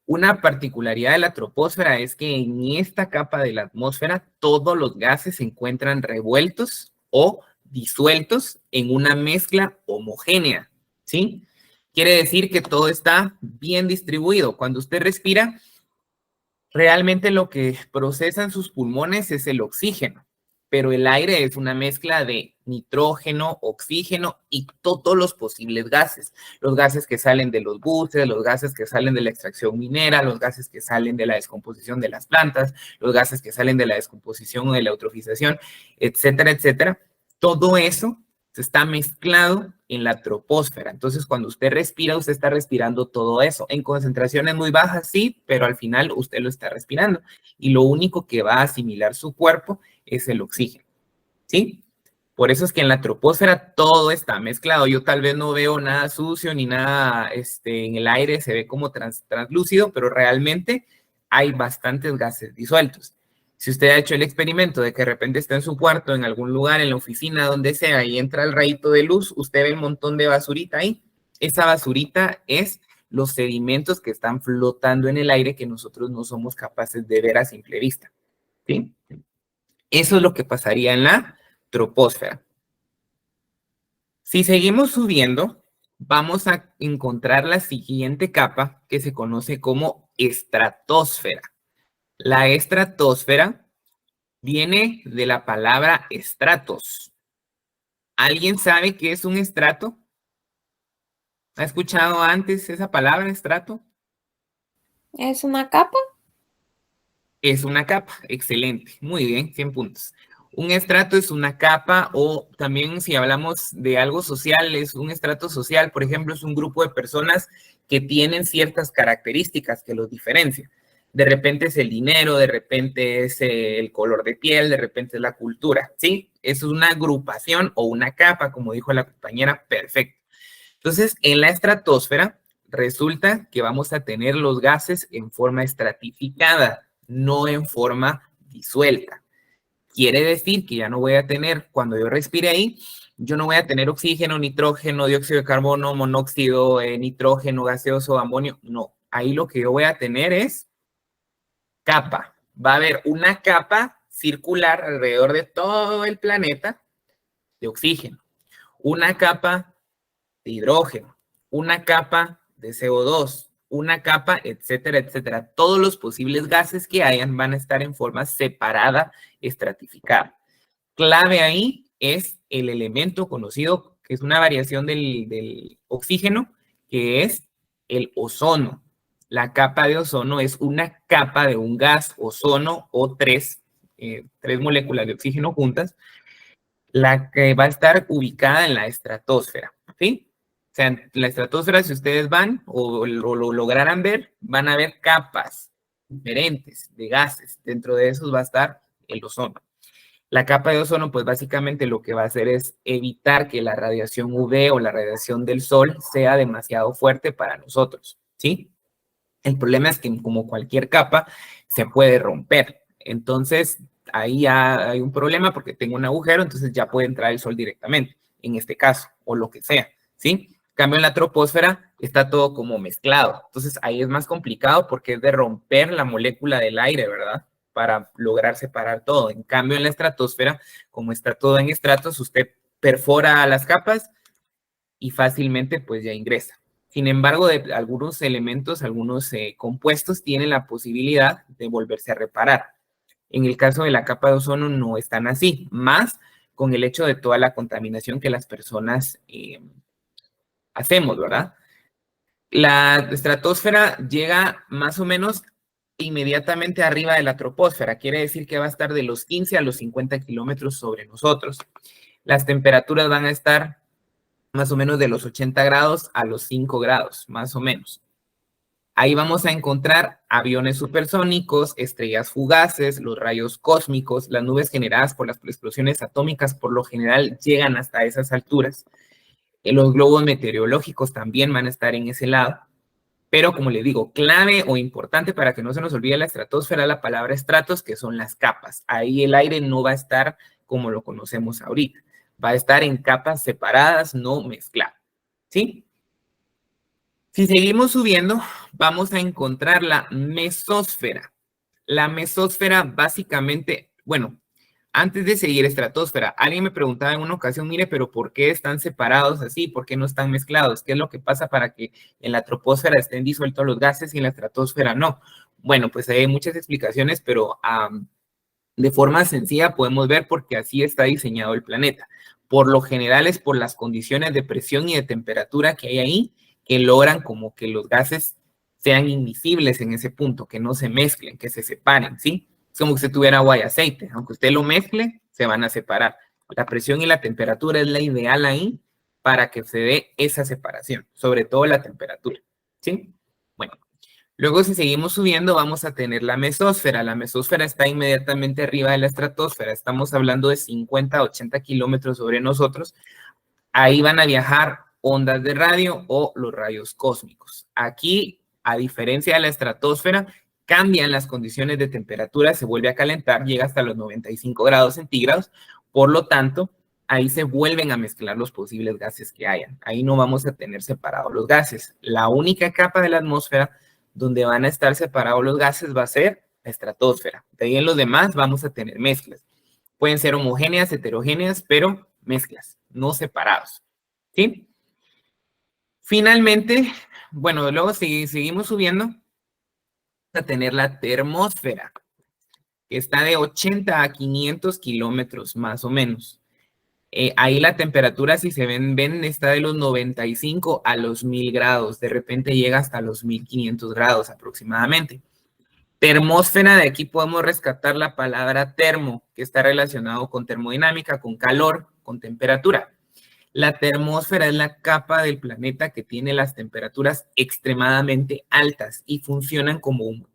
Una particularidad de la troposfera es que en esta capa de la atmósfera todos los gases se encuentran revueltos o disueltos en una mezcla homogénea, ¿sí? Quiere decir que todo está bien distribuido. Cuando usted respira, realmente lo que procesan sus pulmones es el oxígeno, pero el aire es una mezcla de nitrógeno, oxígeno y todos los posibles gases. Los gases que salen de los buses, los gases que salen de la extracción minera, los gases que salen de la descomposición de las plantas, los gases que salen de la descomposición o de la eutrofización, etcétera, etcétera. Todo eso está mezclado en la troposfera. Entonces, cuando usted respira, usted está respirando todo eso. En concentraciones muy bajas, sí, pero al final usted lo está respirando. Y lo único que va a asimilar su cuerpo es el oxígeno, ¿sí? Por eso es que en la troposfera todo está mezclado. Yo tal vez no veo nada sucio ni nada en el aire, se ve como translúcido, pero realmente hay bastantes gases disueltos. Si usted ha hecho el experimento de que de repente está en su cuarto, en algún lugar, en la oficina, donde sea, y entra el rayito de luz, usted ve un montón de basurita ahí. Esa basurita es los sedimentos que están flotando en el aire que nosotros no somos capaces de ver a simple vista, ¿sí? Eso es lo que pasaría en la troposfera. Si seguimos subiendo, vamos a encontrar la siguiente capa que se conoce como estratosfera. La estratosfera viene de la palabra estratos. ¿Alguien sabe qué es un estrato? ¿Ha escuchado antes esa palabra, estrato? ¿Es una capa? Es una capa, excelente, muy bien, 100 puntos. Un estrato es una capa, o también si hablamos de algo social, es un estrato social, por ejemplo, es un grupo de personas que tienen ciertas características que los diferencian. De repente es el dinero, de repente es el color de piel, de repente es la cultura, ¿sí? Es una agrupación o una capa, como dijo la compañera, perfecto. Entonces, en la estratosfera resulta que vamos a tener los gases en forma estratificada, no en forma disuelta. Quiere decir que ya no voy a tener, cuando yo respire ahí, yo no voy a tener oxígeno, nitrógeno, dióxido de carbono, monóxido, nitrógeno, gaseoso, amonio. No, ahí lo que yo voy a tener es capa. Va a haber una capa circular alrededor de todo el planeta de oxígeno, una capa de hidrógeno, una capa de CO2, una capa, etcétera, etcétera. Todos los posibles gases que hayan van a estar en forma separada, estratificada. Clave ahí es el elemento conocido, que es una variación del oxígeno, que es el ozono. La capa de ozono es una capa de un gas ozono o tres moléculas de oxígeno juntas, la que va a estar ubicada en la estratosfera, ¿sí? O sea, en la estratosfera, si ustedes van o lo lograran ver, van a ver capas diferentes de gases. Dentro de esos va a estar el ozono. La capa de ozono, pues básicamente lo que va a hacer es evitar que la radiación UV o la radiación del sol sea demasiado fuerte para nosotros, ¿sí? El problema es que como cualquier capa se puede romper. Entonces, ahí ya hay un problema porque tengo un agujero, entonces ya puede entrar el sol directamente, en este caso, o lo que sea, ¿sí? En cambio, en la troposfera está todo como mezclado. Entonces, ahí es más complicado porque es de romper la molécula del aire, ¿verdad? Para lograr separar todo. En cambio, en la estratosfera, como está todo en estratos, usted perfora las capas y fácilmente pues ya ingresa. Sin embargo, de algunos elementos, algunos compuestos tienen la posibilidad de volverse a reparar. En el caso de la capa de ozono no es tan así, más con el hecho de toda la contaminación que las personas hacemos, ¿verdad? La estratosfera llega más o menos inmediatamente arriba de la troposfera, quiere decir que va a estar de los 15 a los 50 kilómetros sobre nosotros. Las temperaturas van a estar más o menos de los 80 grados a los 5 grados, más o menos. Ahí vamos a encontrar aviones supersónicos, estrellas fugaces, los rayos cósmicos, las nubes generadas por las explosiones atómicas por lo general llegan hasta esas alturas. Los globos meteorológicos también van a estar en ese lado. Pero como les digo, clave o importante para que no se nos olvide la estratosfera, la palabra estratos, que son las capas. Ahí el aire no va a estar como lo conocemos ahorita. Va a estar en capas separadas, no mezclado. ¿Sí? Si seguimos subiendo, vamos a encontrar la mesósfera. La mesósfera básicamente, bueno, antes de seguir estratosfera, alguien me preguntaba en una ocasión, mire, pero ¿por qué están separados así? ¿Por qué no están mezclados? ¿Qué es lo que pasa para que en la troposfera estén disueltos los gases y en la estratosfera no? Bueno, pues hay muchas explicaciones, pero de forma sencilla podemos ver por qué así está diseñado el planeta. Por lo general es por las condiciones de presión y de temperatura que hay ahí, que logran como que los gases sean invisibles en ese punto, que no se mezclen, que se separen, ¿sí? Es como que si tuviera agua y aceite. Aunque usted lo mezcle, se van a separar. La presión y la temperatura es la ideal ahí para que se dé esa separación, sobre todo la temperatura, ¿sí? Bueno, luego si seguimos subiendo vamos a tener la mesósfera. La mesósfera está inmediatamente arriba de la estratosfera. Estamos hablando de 50 a 80 kilómetros sobre nosotros. Ahí van a viajar ondas de radio o los rayos cósmicos. Aquí, a diferencia de la estratosfera, cambian las condiciones de temperatura, se vuelve a calentar, llega hasta los 95 grados centígrados, por lo tanto, ahí se vuelven a mezclar los posibles gases que hayan. Ahí no vamos a tener separados los gases. La única capa de la atmósfera donde van a estar separados los gases va a ser la estratosfera. De ahí en los demás vamos a tener mezclas. Pueden ser homogéneas, heterogéneas, pero mezclas, no separados. ¿Sí? Finalmente, bueno, luego seguimos subiendo a tener la termósfera, que está de 80 a 500 kilómetros más o menos. Ahí la temperatura, si se ven, está de los 95 a los 1000 grados. De repente llega hasta los 1500 grados aproximadamente. Termósfera, de aquí podemos rescatar la palabra termo, que está relacionado con termodinámica, con calor, con temperatura. La termósfera es la capa del planeta que tiene las temperaturas extremadamente altas y funcionan como un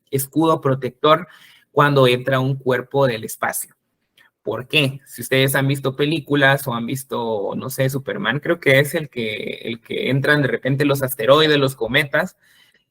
escudo protector cuando entra un cuerpo del espacio. ¿Por qué? Si ustedes han visto películas o han visto, no sé, Superman, creo que es el que entran de repente los asteroides, los cometas,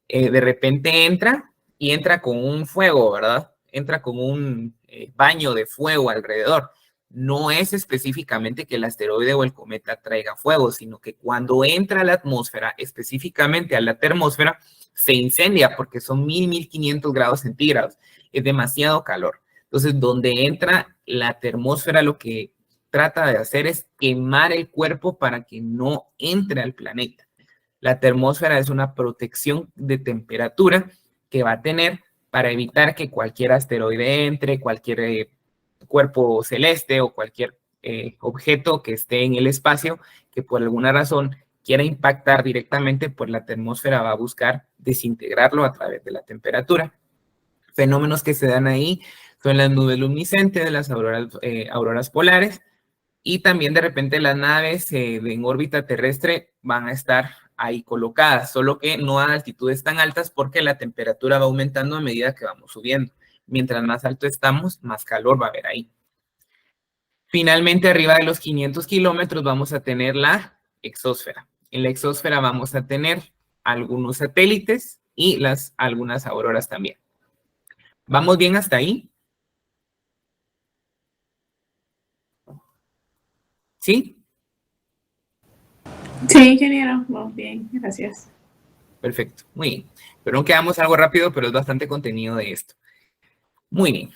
de repente entra con un fuego, ¿verdad? Entra con un baño de fuego alrededor. No es específicamente que el asteroide o el cometa traiga fuego, sino que cuando entra a la atmósfera, específicamente a la termósfera, se incendia porque son 1500 grados centígrados. Es demasiado calor. Entonces, donde entra la termósfera, lo que trata de hacer es quemar el cuerpo para que no entre al planeta. La termósfera es una protección de temperatura que va a tener para evitar que cualquier asteroide entre, cualquier cuerpo celeste o cualquier objeto que esté en el espacio que por alguna razón quiera impactar directamente, pues la termósfera va a buscar desintegrarlo a través de la temperatura. Fenómenos que se dan ahí son las nubes luminiscentes, las auroras polares, y también de repente las naves en órbita terrestre van a estar ahí colocadas, solo que no a altitudes tan altas porque la temperatura va aumentando a medida que vamos subiendo. Mientras más alto estamos, más calor va a haber ahí. Finalmente, arriba de los 500 kilómetros vamos a tener la exósfera. En la exósfera vamos a tener algunos satélites y algunas auroras también. ¿Vamos bien hasta ahí? ¿Sí? Sí, ingeniero. Vamos bien, gracias. Perfecto, muy bien. Perdón que hagamos algo rápido, pero es bastante contenido de esto. Muy bien.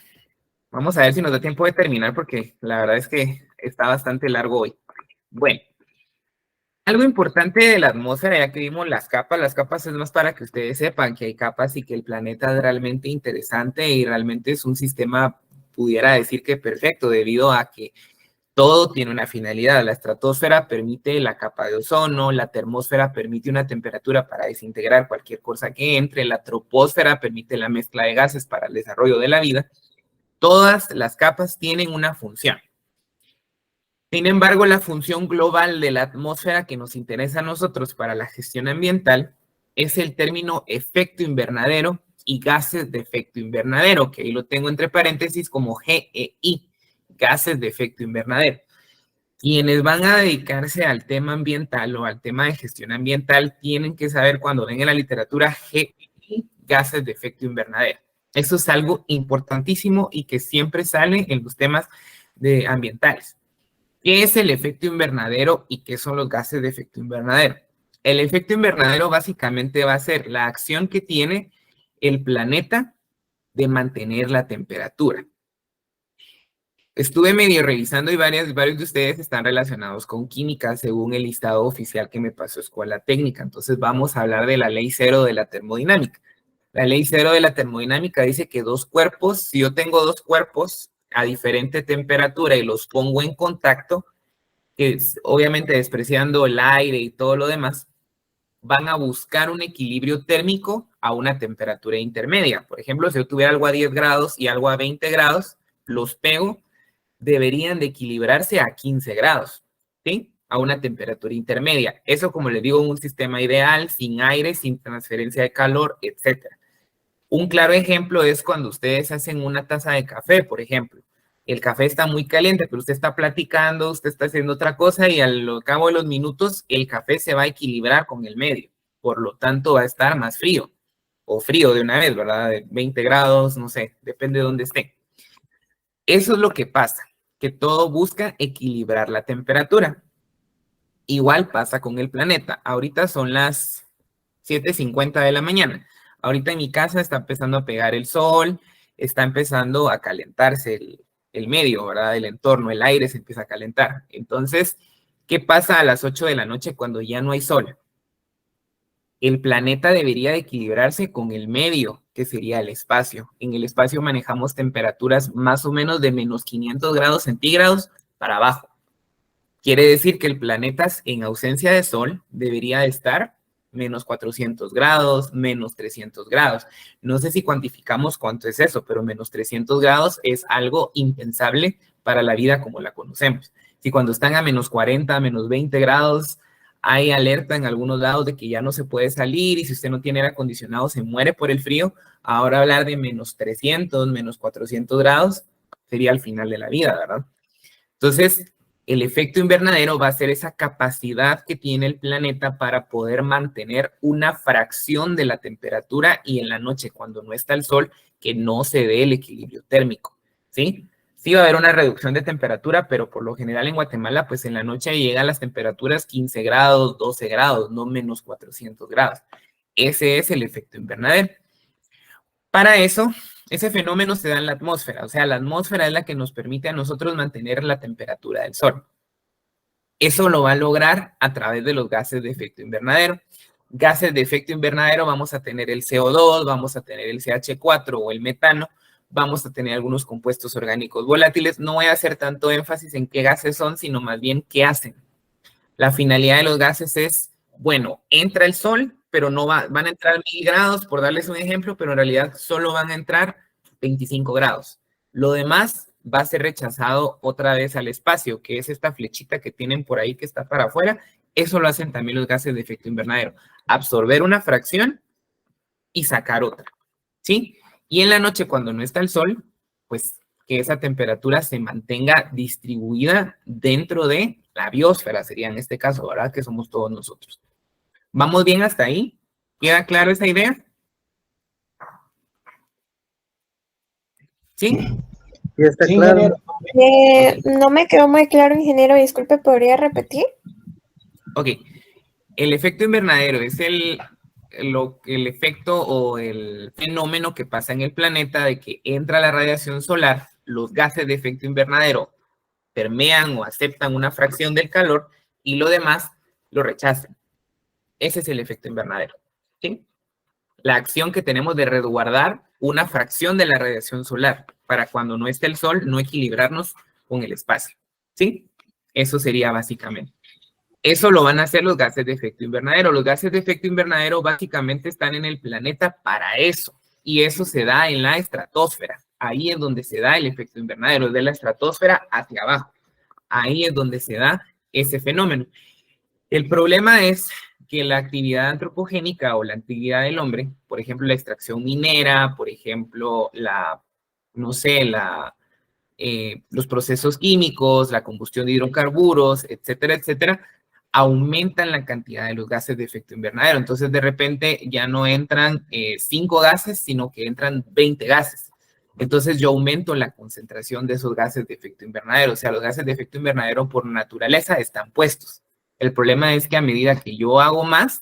Vamos a ver si nos da tiempo de terminar porque la verdad es que está bastante largo hoy. Bueno, algo importante de la atmósfera, ya que vimos las capas es más para que ustedes sepan que hay capas y que el planeta es realmente interesante y realmente es un sistema, pudiera decir que perfecto, debido a que Todo tiene una finalidad. La estratosfera permite la capa de ozono, la termósfera permite una temperatura para desintegrar cualquier cosa que entre, la troposfera permite la mezcla de gases para el desarrollo de la vida. Todas las capas tienen una función. Sin embargo, la función global de la atmósfera que nos interesa a nosotros para la gestión ambiental es el término efecto invernadero y gases de efecto invernadero, que ahí lo tengo entre paréntesis como GEI, gases de efecto invernadero. Quienes van a dedicarse al tema ambiental o al tema de gestión ambiental tienen que saber cuando ven en la literatura GEI, gases de efecto invernadero. Eso es algo importantísimo y que siempre sale en los temas ambientales. ¿Qué es el efecto invernadero y qué son los gases de efecto invernadero? El efecto invernadero básicamente va a ser la acción que tiene el planeta de mantener la temperatura. Estuve medio revisando y varios de ustedes están relacionados con química según el listado oficial que me pasó Escuela Técnica. Entonces vamos a hablar de la ley cero de la termodinámica. La ley cero de la termodinámica dice que dos cuerpos, si yo tengo dos cuerpos a diferente temperatura y los pongo en contacto, que es, obviamente despreciando el aire y todo lo demás, van a buscar un equilibrio térmico a una temperatura intermedia. Por ejemplo, si yo tuviera algo a 10 grados y algo a 20 grados, los pego, deberían de equilibrarse a 15 grados, ¿sí? A una temperatura intermedia. Eso, como les digo, un sistema ideal, sin aire, sin transferencia de calor, etc. Un claro ejemplo es cuando ustedes hacen una taza de café, por ejemplo. El café está muy caliente, pero usted está platicando, usted está haciendo otra cosa y al cabo de los minutos el café se va a equilibrar con el medio. Por lo tanto, va a estar más frío o frío de una vez, ¿verdad? De 20 grados, no sé, depende de dónde esté. Eso es lo que pasa, que todo busca equilibrar la temperatura. Igual pasa con el planeta. Ahorita son las 7:50 de la mañana. Ahorita en mi casa está empezando a pegar el sol, está empezando a calentarse el medio, ¿verdad? El entorno, el aire se empieza a calentar. Entonces, ¿qué pasa a las 8 de la noche cuando ya no hay sol? El planeta debería de equilibrarse con el medio, que sería el espacio. En el espacio manejamos temperaturas más o menos de menos 500 grados centígrados para abajo. Quiere decir que el planeta en ausencia de sol debería de estar menos 400 grados, menos 300 grados. No sé si cuantificamos cuánto es eso, pero menos 300 grados es algo impensable para la vida como la conocemos. Si cuando están a menos 40, menos 20 grados, hay alerta en algunos lados de que ya no se puede salir y si usted no tiene aire acondicionado se muere por el frío, ahora hablar de menos 300, menos 400 grados sería el final de la vida, ¿verdad? Entonces, el efecto invernadero va a ser esa capacidad que tiene el planeta para poder mantener una fracción de la temperatura y en la noche, cuando no está el sol, que no se dé el equilibrio térmico, ¿sí? Sí va a haber una reducción de temperatura, pero por lo general en Guatemala, pues en la noche llegan las temperaturas 15 grados, 12 grados, no menos 400 grados. Ese es el efecto invernadero. Para eso, ese fenómeno se da en la atmósfera, o sea, la atmósfera es la que nos permite a nosotros mantener la temperatura del sol. Eso lo va a lograr a través de los gases de efecto invernadero. Gases de efecto invernadero vamos a tener el CO2, vamos a tener el CH4 o el metano, vamos a tener algunos compuestos orgánicos volátiles. No voy a hacer tanto énfasis en qué gases son, sino más bien qué hacen. La finalidad de los gases es, bueno, entra el sol, pero no van a entrar 1000 grados, por darles un ejemplo, pero en realidad solo van a entrar 25 grados. Lo demás va a ser rechazado otra vez al espacio, que es esta flechita que tienen por ahí que está para afuera. Eso lo hacen también los gases de efecto invernadero. Absorber una fracción y sacar otra, ¿sí? Y en la noche, cuando no está el sol, pues que esa temperatura se mantenga distribuida dentro de la biosfera, sería en este caso, ¿verdad? Que somos todos nosotros. ¿Vamos bien hasta ahí? ¿Queda claro esa idea? ¿Sí? Sí, está claro. No me quedó muy claro, ingeniero. Disculpe, ¿podría repetir? Ok. El efecto invernadero es el efecto o el fenómeno que pasa en el planeta de que entra la radiación solar, los gases de efecto invernadero permean o aceptan una fracción del calor y lo demás lo rechazan. Ese es el efecto invernadero, ¿sí? La acción que tenemos de resguardar una fracción de la radiación solar para cuando no esté el sol no equilibrarnos con el espacio. ¿Sí? Eso sería básicamente. Eso lo van a hacer los gases de efecto invernadero. Los gases de efecto invernadero básicamente están en el planeta para eso. Y eso se da en la estratosfera. Ahí es donde se da el efecto invernadero, de la estratosfera hacia abajo. Ahí es donde se da ese fenómeno. El problema es que la actividad antropogénica o la actividad del hombre, por ejemplo, la extracción minera, por ejemplo, no sé, los procesos químicos, la combustión de hidrocarburos, etcétera, etcétera, aumentan la cantidad de los gases de efecto invernadero. Entonces, de repente, ya no entran 5 gases, sino que entran 20 gases. Entonces, yo aumento la concentración de esos gases de efecto invernadero. O sea, los gases de efecto invernadero por naturaleza están puestos. El problema es que a medida que yo hago más,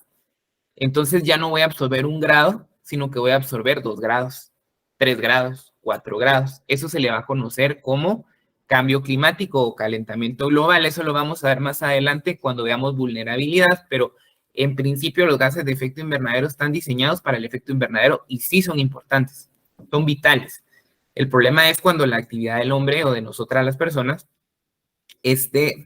entonces ya no voy a absorber 1 grado, sino que voy a absorber 2 grados, 3 grados, 4 grados. Eso se le va a conocer como cambio climático o calentamiento global. Eso lo vamos a ver más adelante cuando veamos vulnerabilidad, pero en principio los gases de efecto invernadero están diseñados para el efecto invernadero y sí son importantes, son vitales. El problema es cuando la actividad del hombre o de nosotras las personas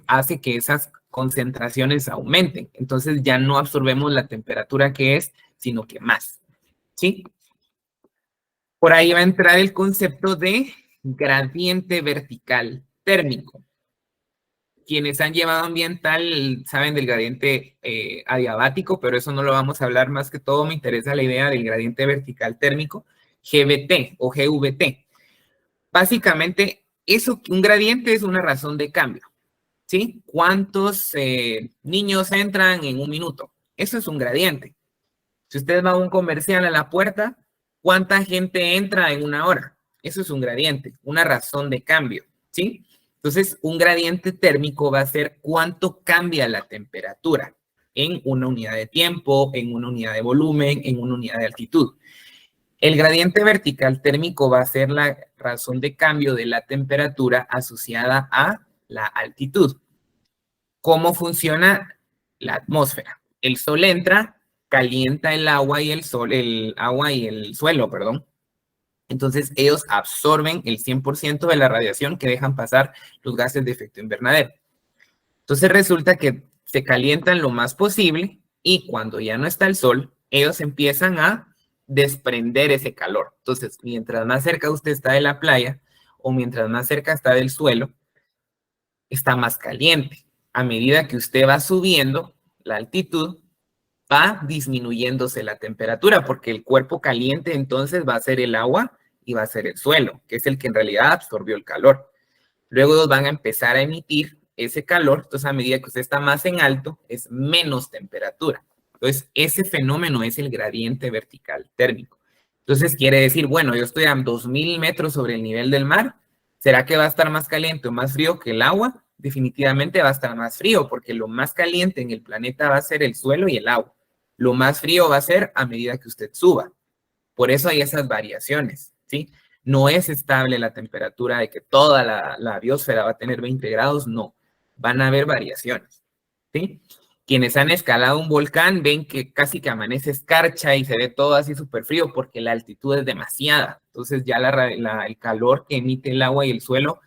hace que esas concentraciones aumenten. Entonces ya no absorbemos la temperatura que es, sino que más. ¿Sí? Por ahí va a entrar el concepto de gradiente vertical térmico. Quienes han llevado ambiental saben del gradiente adiabático, pero eso no lo vamos a hablar. Más que todo me interesa la idea del gradiente vertical térmico, GVT o GVT. Básicamente, un gradiente es una razón de cambio. ¿Sí? ¿Cuántos niños entran en 1 minuto? Eso es un gradiente. Si usted va a un comercial a la puerta, ¿cuánta gente entra en 1 hora? Eso es un gradiente, una razón de cambio, ¿sí? Entonces, un gradiente térmico va a ser cuánto cambia la temperatura en una unidad de tiempo, en una unidad de volumen, en una unidad de altitud. El gradiente vertical térmico va a ser la razón de cambio de la temperatura asociada a la altitud. ¿Cómo funciona la atmósfera? El sol entra, calienta el agua y el suelo, perdón. Entonces, ellos absorben el 100% de la radiación que dejan pasar los gases de efecto invernadero. Entonces, resulta que se calientan lo más posible y cuando ya no está el sol, ellos empiezan a desprender ese calor. Entonces, mientras más cerca usted está de la playa o mientras más cerca está del suelo, está más caliente. A medida que usted va subiendo la altitud, va disminuyéndose la temperatura, porque el cuerpo caliente entonces va a ser el agua y va a ser el suelo, que es el que en realidad absorbió el calor. Luego van a empezar a emitir ese calor, entonces a medida que usted está más en alto, es menos temperatura. Entonces, ese fenómeno es el gradiente vertical térmico. Entonces, quiere decir, bueno, yo estoy a 2000 metros sobre el nivel del mar, ¿será que va a estar más caliente o más frío que el agua? Definitivamente va a estar más frío, porque lo más caliente en el planeta va a ser el suelo y el agua. Lo más frío va a ser a medida que usted suba. Por eso hay esas variaciones, ¿sí? No es estable la temperatura de que toda la biosfera va a tener 20 grados, no. Van a haber variaciones, ¿sí? Quienes han escalado un volcán ven que casi que amanece escarcha y se ve todo así súper frío porque la altitud es demasiada. Entonces ya el calor que emite el agua y el suelo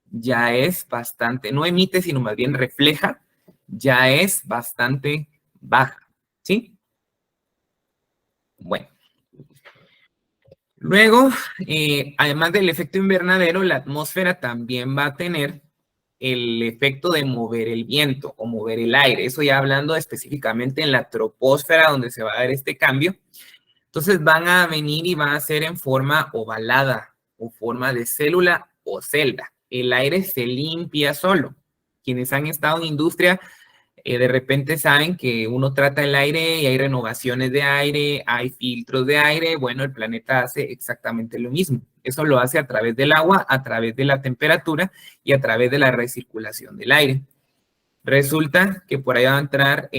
ya es bastante, no emite, sino más bien refleja, ya es bastante baja, ¿sí? Bueno. Luego, además del efecto invernadero, la atmósfera también va a tener el efecto de mover el viento o mover el aire. Eso ya hablando específicamente en la troposfera, donde se va a dar este cambio. Entonces van a venir y van a ser en forma ovalada o forma de célula o celda. El aire se limpia solo. Quienes han estado en industria de repente saben que uno trata el aire y hay renovaciones de aire, hay filtros de aire. Bueno, el planeta hace exactamente lo mismo. Eso lo hace a través del agua, a través de la temperatura y a través de la recirculación del aire. Resulta que por ahí va a entrar,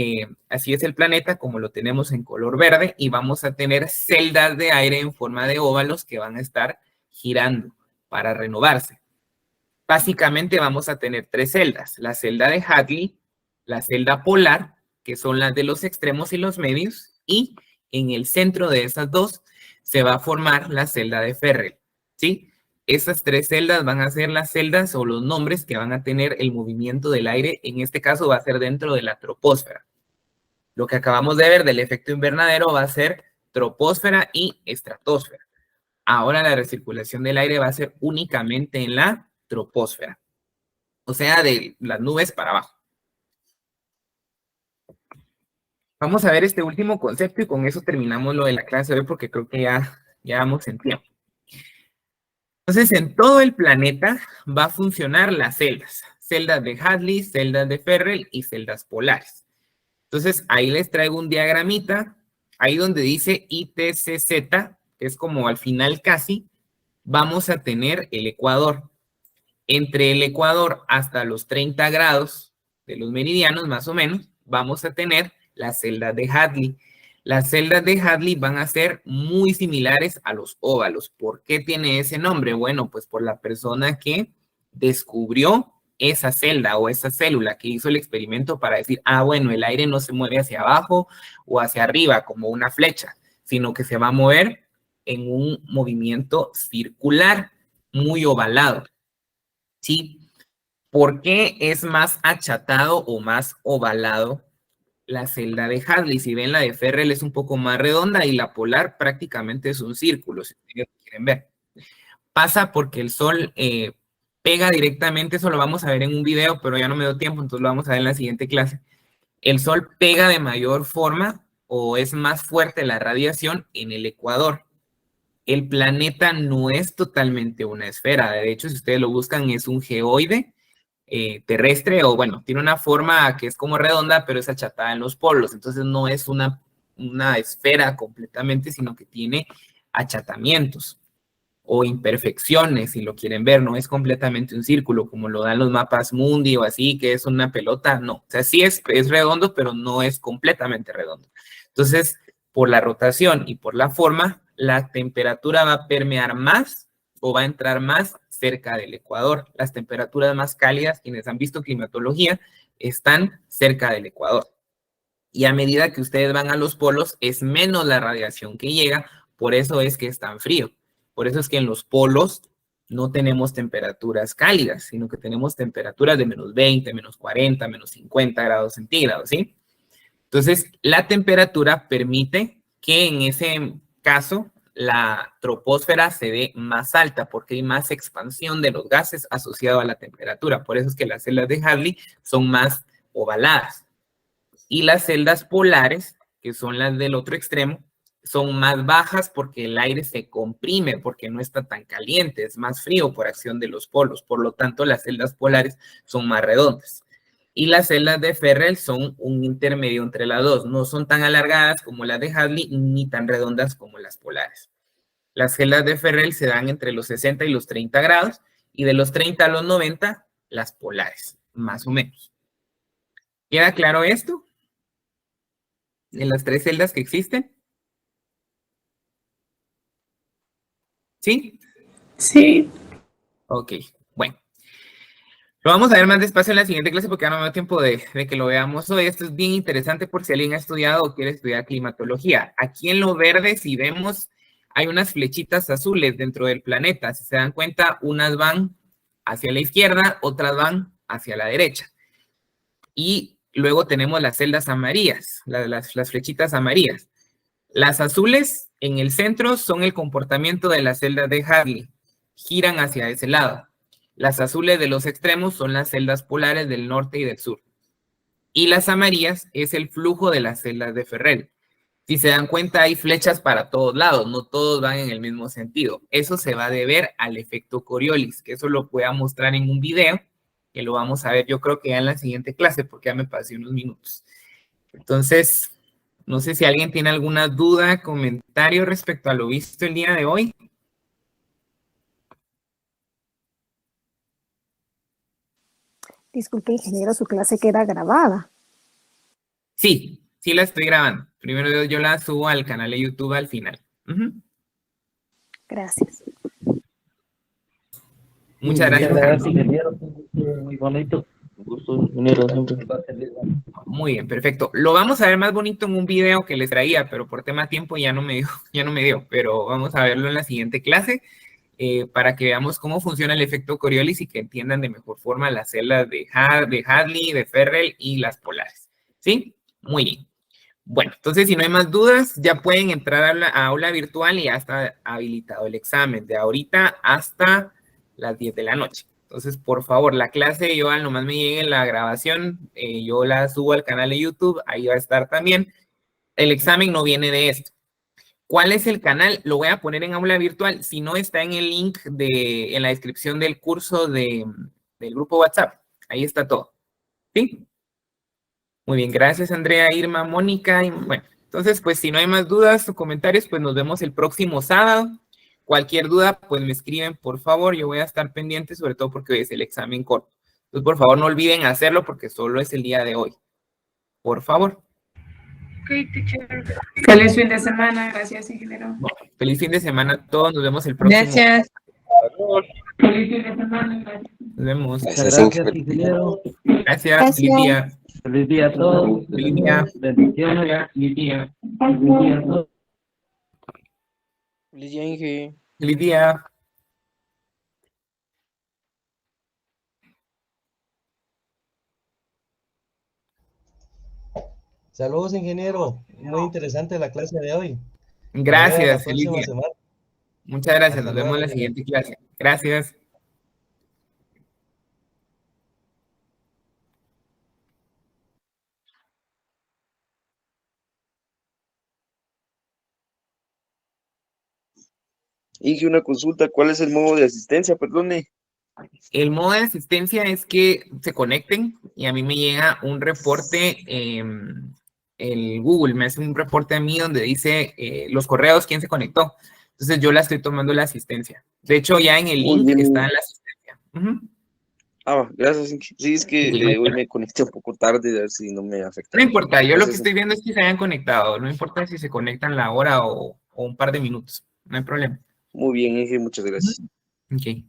así es el planeta como lo tenemos en color verde, y vamos a tener celdas de aire en forma de óvalos que van a estar girando para renovarse. Básicamente vamos a tener 3 celdas: la celda de Hadley, la celda polar, que son las de los extremos y los medios, y en el centro de esas dos se va a formar la celda de Ferrel, ¿sí? Estas 3 celdas van a ser las celdas o los nombres que van a tener el movimiento del aire. En este caso va a ser dentro de la troposfera. Lo que acabamos de ver del efecto invernadero va a ser troposfera y estratosfera. Ahora la recirculación del aire va a ser únicamente en la troposfera. O sea, de las nubes para abajo. Vamos a ver este último concepto y con eso terminamos lo de la clase de hoy porque creo que ya vamos en tiempo. Entonces, en todo el planeta va a funcionar las celdas. Celdas de Hadley, celdas de Ferrel y celdas polares. Entonces, ahí les traigo un diagramita. Ahí donde dice ITCZ, que es como al final casi, vamos a tener el ecuador. Entre el ecuador hasta los 30 grados de los meridianos, más o menos, vamos a tener las celdas de Hadley. Las celdas de Hadley van a ser muy similares a los óvalos. ¿Por qué tiene ese nombre? Bueno, pues por la persona que descubrió esa celda o esa célula, que hizo el experimento para decir, bueno, el aire no se mueve hacia abajo o hacia arriba como una flecha, sino que se va a mover en un movimiento circular muy ovalado. ¿Sí? ¿Por qué es más achatado o más ovalado la celda de Hadley? Si ven, la de Ferrel es un poco más redonda y la polar prácticamente es un círculo, si ustedes quieren ver. Pasa porque el sol pega directamente, eso lo vamos a ver en un video, pero ya no me dio tiempo, entonces lo vamos a ver en la siguiente clase. El sol pega de mayor forma o es más fuerte la radiación en el ecuador. El planeta no es totalmente una esfera, de hecho, si ustedes lo buscan, es un geoide terrestre, o bueno, tiene una forma que es como redonda, pero es achatada en los polos, entonces no es una esfera completamente, sino que tiene achatamientos o imperfecciones, si lo quieren ver, no es completamente un círculo, como lo dan los mapas mundi o así, que es una pelota, no, o sea, sí es redondo, pero no es completamente redondo. Entonces, por la rotación y por la forma, la temperatura va a permear más o va a entrar más cerca del ecuador. Las temperaturas más cálidas, quienes han visto climatología, están cerca del ecuador. Y a medida que ustedes van a los polos, es menos la radiación que llega, por eso es que es tan frío. Por eso es que en los polos no tenemos temperaturas cálidas, sino que tenemos temperaturas de menos 20, menos 40, menos 50 grados centígrados, ¿sí? Entonces, la temperatura permite que en ese caso la troposfera se dé más alta porque hay más expansión de los gases asociado a la temperatura. Por eso es que las celdas de Hadley son más ovaladas. Y las celdas polares, que son las del otro extremo, son más bajas porque el aire se comprime, porque no está tan caliente, es más frío por acción de los polos. Por lo tanto, las celdas polares son más redondas. Y las celdas de Ferrel son un intermedio entre las dos. No son tan alargadas como las de Hadley, ni tan redondas como las polares. Las celdas de Ferrel se dan entre los 60 y los 30 grados, y de los 30 a los 90, las polares, más o menos. ¿Queda claro esto? En las 3 celdas que existen. ¿Sí? Sí. Ok, bueno. Lo vamos a ver más despacio en la siguiente clase porque ya no me da tiempo de que lo veamos hoy. Esto es bien interesante por si alguien ha estudiado o quiere estudiar climatología. Aquí en lo verde, si vemos, hay unas flechitas azules dentro del planeta. Si se dan cuenta, unas van hacia la izquierda, otras van hacia la derecha. Y luego tenemos las celdas amarillas, las flechitas amarillas. Las azules en el centro son el comportamiento de las celdas de Hadley. Giran hacia ese lado. Las azules de los extremos son las celdas polares del norte y del sur. Y las amarillas es el flujo de las celdas de Ferrel. Si se dan cuenta, hay flechas para todos lados, no todos van en el mismo sentido. Eso se va a deber al efecto Coriolis, que eso lo voy a mostrar en un video, que lo vamos a ver yo creo que ya en la siguiente clase, porque ya me pasé unos minutos. Entonces, no sé si alguien tiene alguna duda, comentario respecto a lo visto el día de hoy. Disculpe, ingeniero, su clase queda grabada. Sí, sí la estoy grabando. Primero yo la subo al canal de YouTube al final. Gracias. Muchas gracias. Ingeniero, muy bonito. Gusto venir siempre. Muy bien, perfecto. Lo vamos a ver más bonito en un video que les traía, pero por tema tiempo ya no me dio, pero vamos a verlo en la siguiente clase. para que veamos cómo funciona el efecto Coriolis y que entiendan de mejor forma las celdas de Hadley, de Ferrell y las polares. ¿Sí? Muy bien. Bueno, entonces si no hay más dudas, ya pueden entrar a la aula virtual y ya está habilitado el examen de ahorita hasta las 10 de la noche. Entonces, por favor, la clase, yo al nomás me llegue la grabación, yo la subo al canal de YouTube, ahí va a estar también. El examen no viene de esto. ¿Cuál es el canal? Lo voy a poner en aula virtual. Si no, está en el link en la descripción del curso del grupo WhatsApp. Ahí está todo. ¿Sí? Muy bien, gracias Andrea, Irma, Mónica. Y bueno, entonces, pues si no hay más dudas o comentarios, pues nos vemos el próximo sábado. Cualquier duda, pues me escriben, por favor. Yo voy a estar pendiente, sobre todo porque hoy es el examen corto. Entonces, por favor, no olviden hacerlo porque solo es el día de hoy. Por favor. Feliz fin de semana. Gracias, ingeniero. Feliz fin de semana a todos. Nos vemos el próximo. Gracias. Feliz fin de semana. Gracias. Nos vemos. Muchas gracias, ingeniero. Gracias. Feliz día. Feliz día a todos. Feliz día. Bendiciones. Feliz día. Feliz día a todos. Feliz día, Inge. Feliz día. Saludos, ingeniero. Muy interesante la clase de hoy. Nos vemos la Gracias. Feliz próxima día. semana. Muchas gracias. Hasta Nos vemos en la luego. siguiente clase. Gracias. Inge, una consulta, ¿cuál es el modo de asistencia? Perdone. El modo de asistencia es que se conecten y a mí me llega un reporte, el Google me hace un reporte a mí donde dice los correos, quién se conectó. Entonces yo la estoy tomando la asistencia. De hecho, ya en el Muy link bien. está la asistencia. Ujú. Gracias, Inge. Sí, es que Sí, hoy me conecté un poco tarde, a ver si no me afecta. No importa, yo lo que Gracias. estoy viendo es que se hayan conectado. No importa si se conectan la hora o un par de minutos. No hay problema. Muy bien, Inge, muchas gracias. Ok.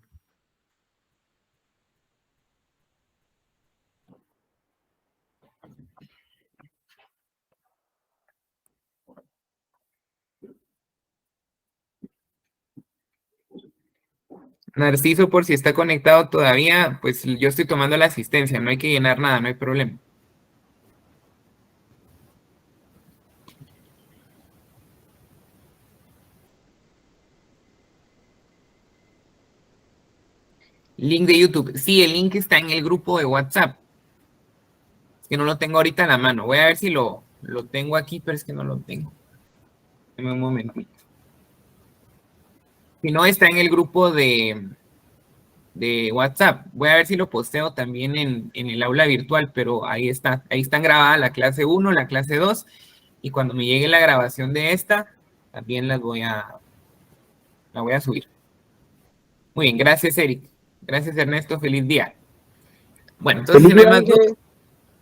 Narciso, por si está conectado todavía, pues yo estoy tomando la asistencia, no hay que llenar nada, no hay problema. Link de YouTube. Sí, el link está en el grupo de WhatsApp. Es que no lo tengo ahorita en la mano. Voy a ver si lo tengo aquí, pero es que no lo tengo. Dame un momentito. Si no, está en el grupo de WhatsApp. Voy a ver si lo posteo también en el aula virtual, pero ahí está. Ahí están grabadas la clase 1, la clase 2, y cuando me llegue la grabación de esta, también la voy a subir. Muy bien, gracias, Eric. Gracias, Ernesto. Feliz día. Bueno, entonces, si no hay más dudas,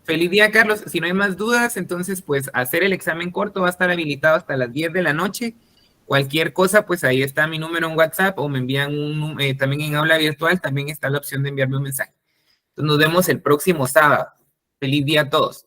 feliz día, Carlos. Si no hay más dudas, entonces, pues, hacer el examen corto va a estar habilitado hasta las 10 de la noche. Cualquier cosa, pues, ahí está mi número en WhatsApp o me envían también en aula virtual, también está la opción de enviarme un mensaje. Entonces, nos vemos el próximo sábado. Feliz día a todos.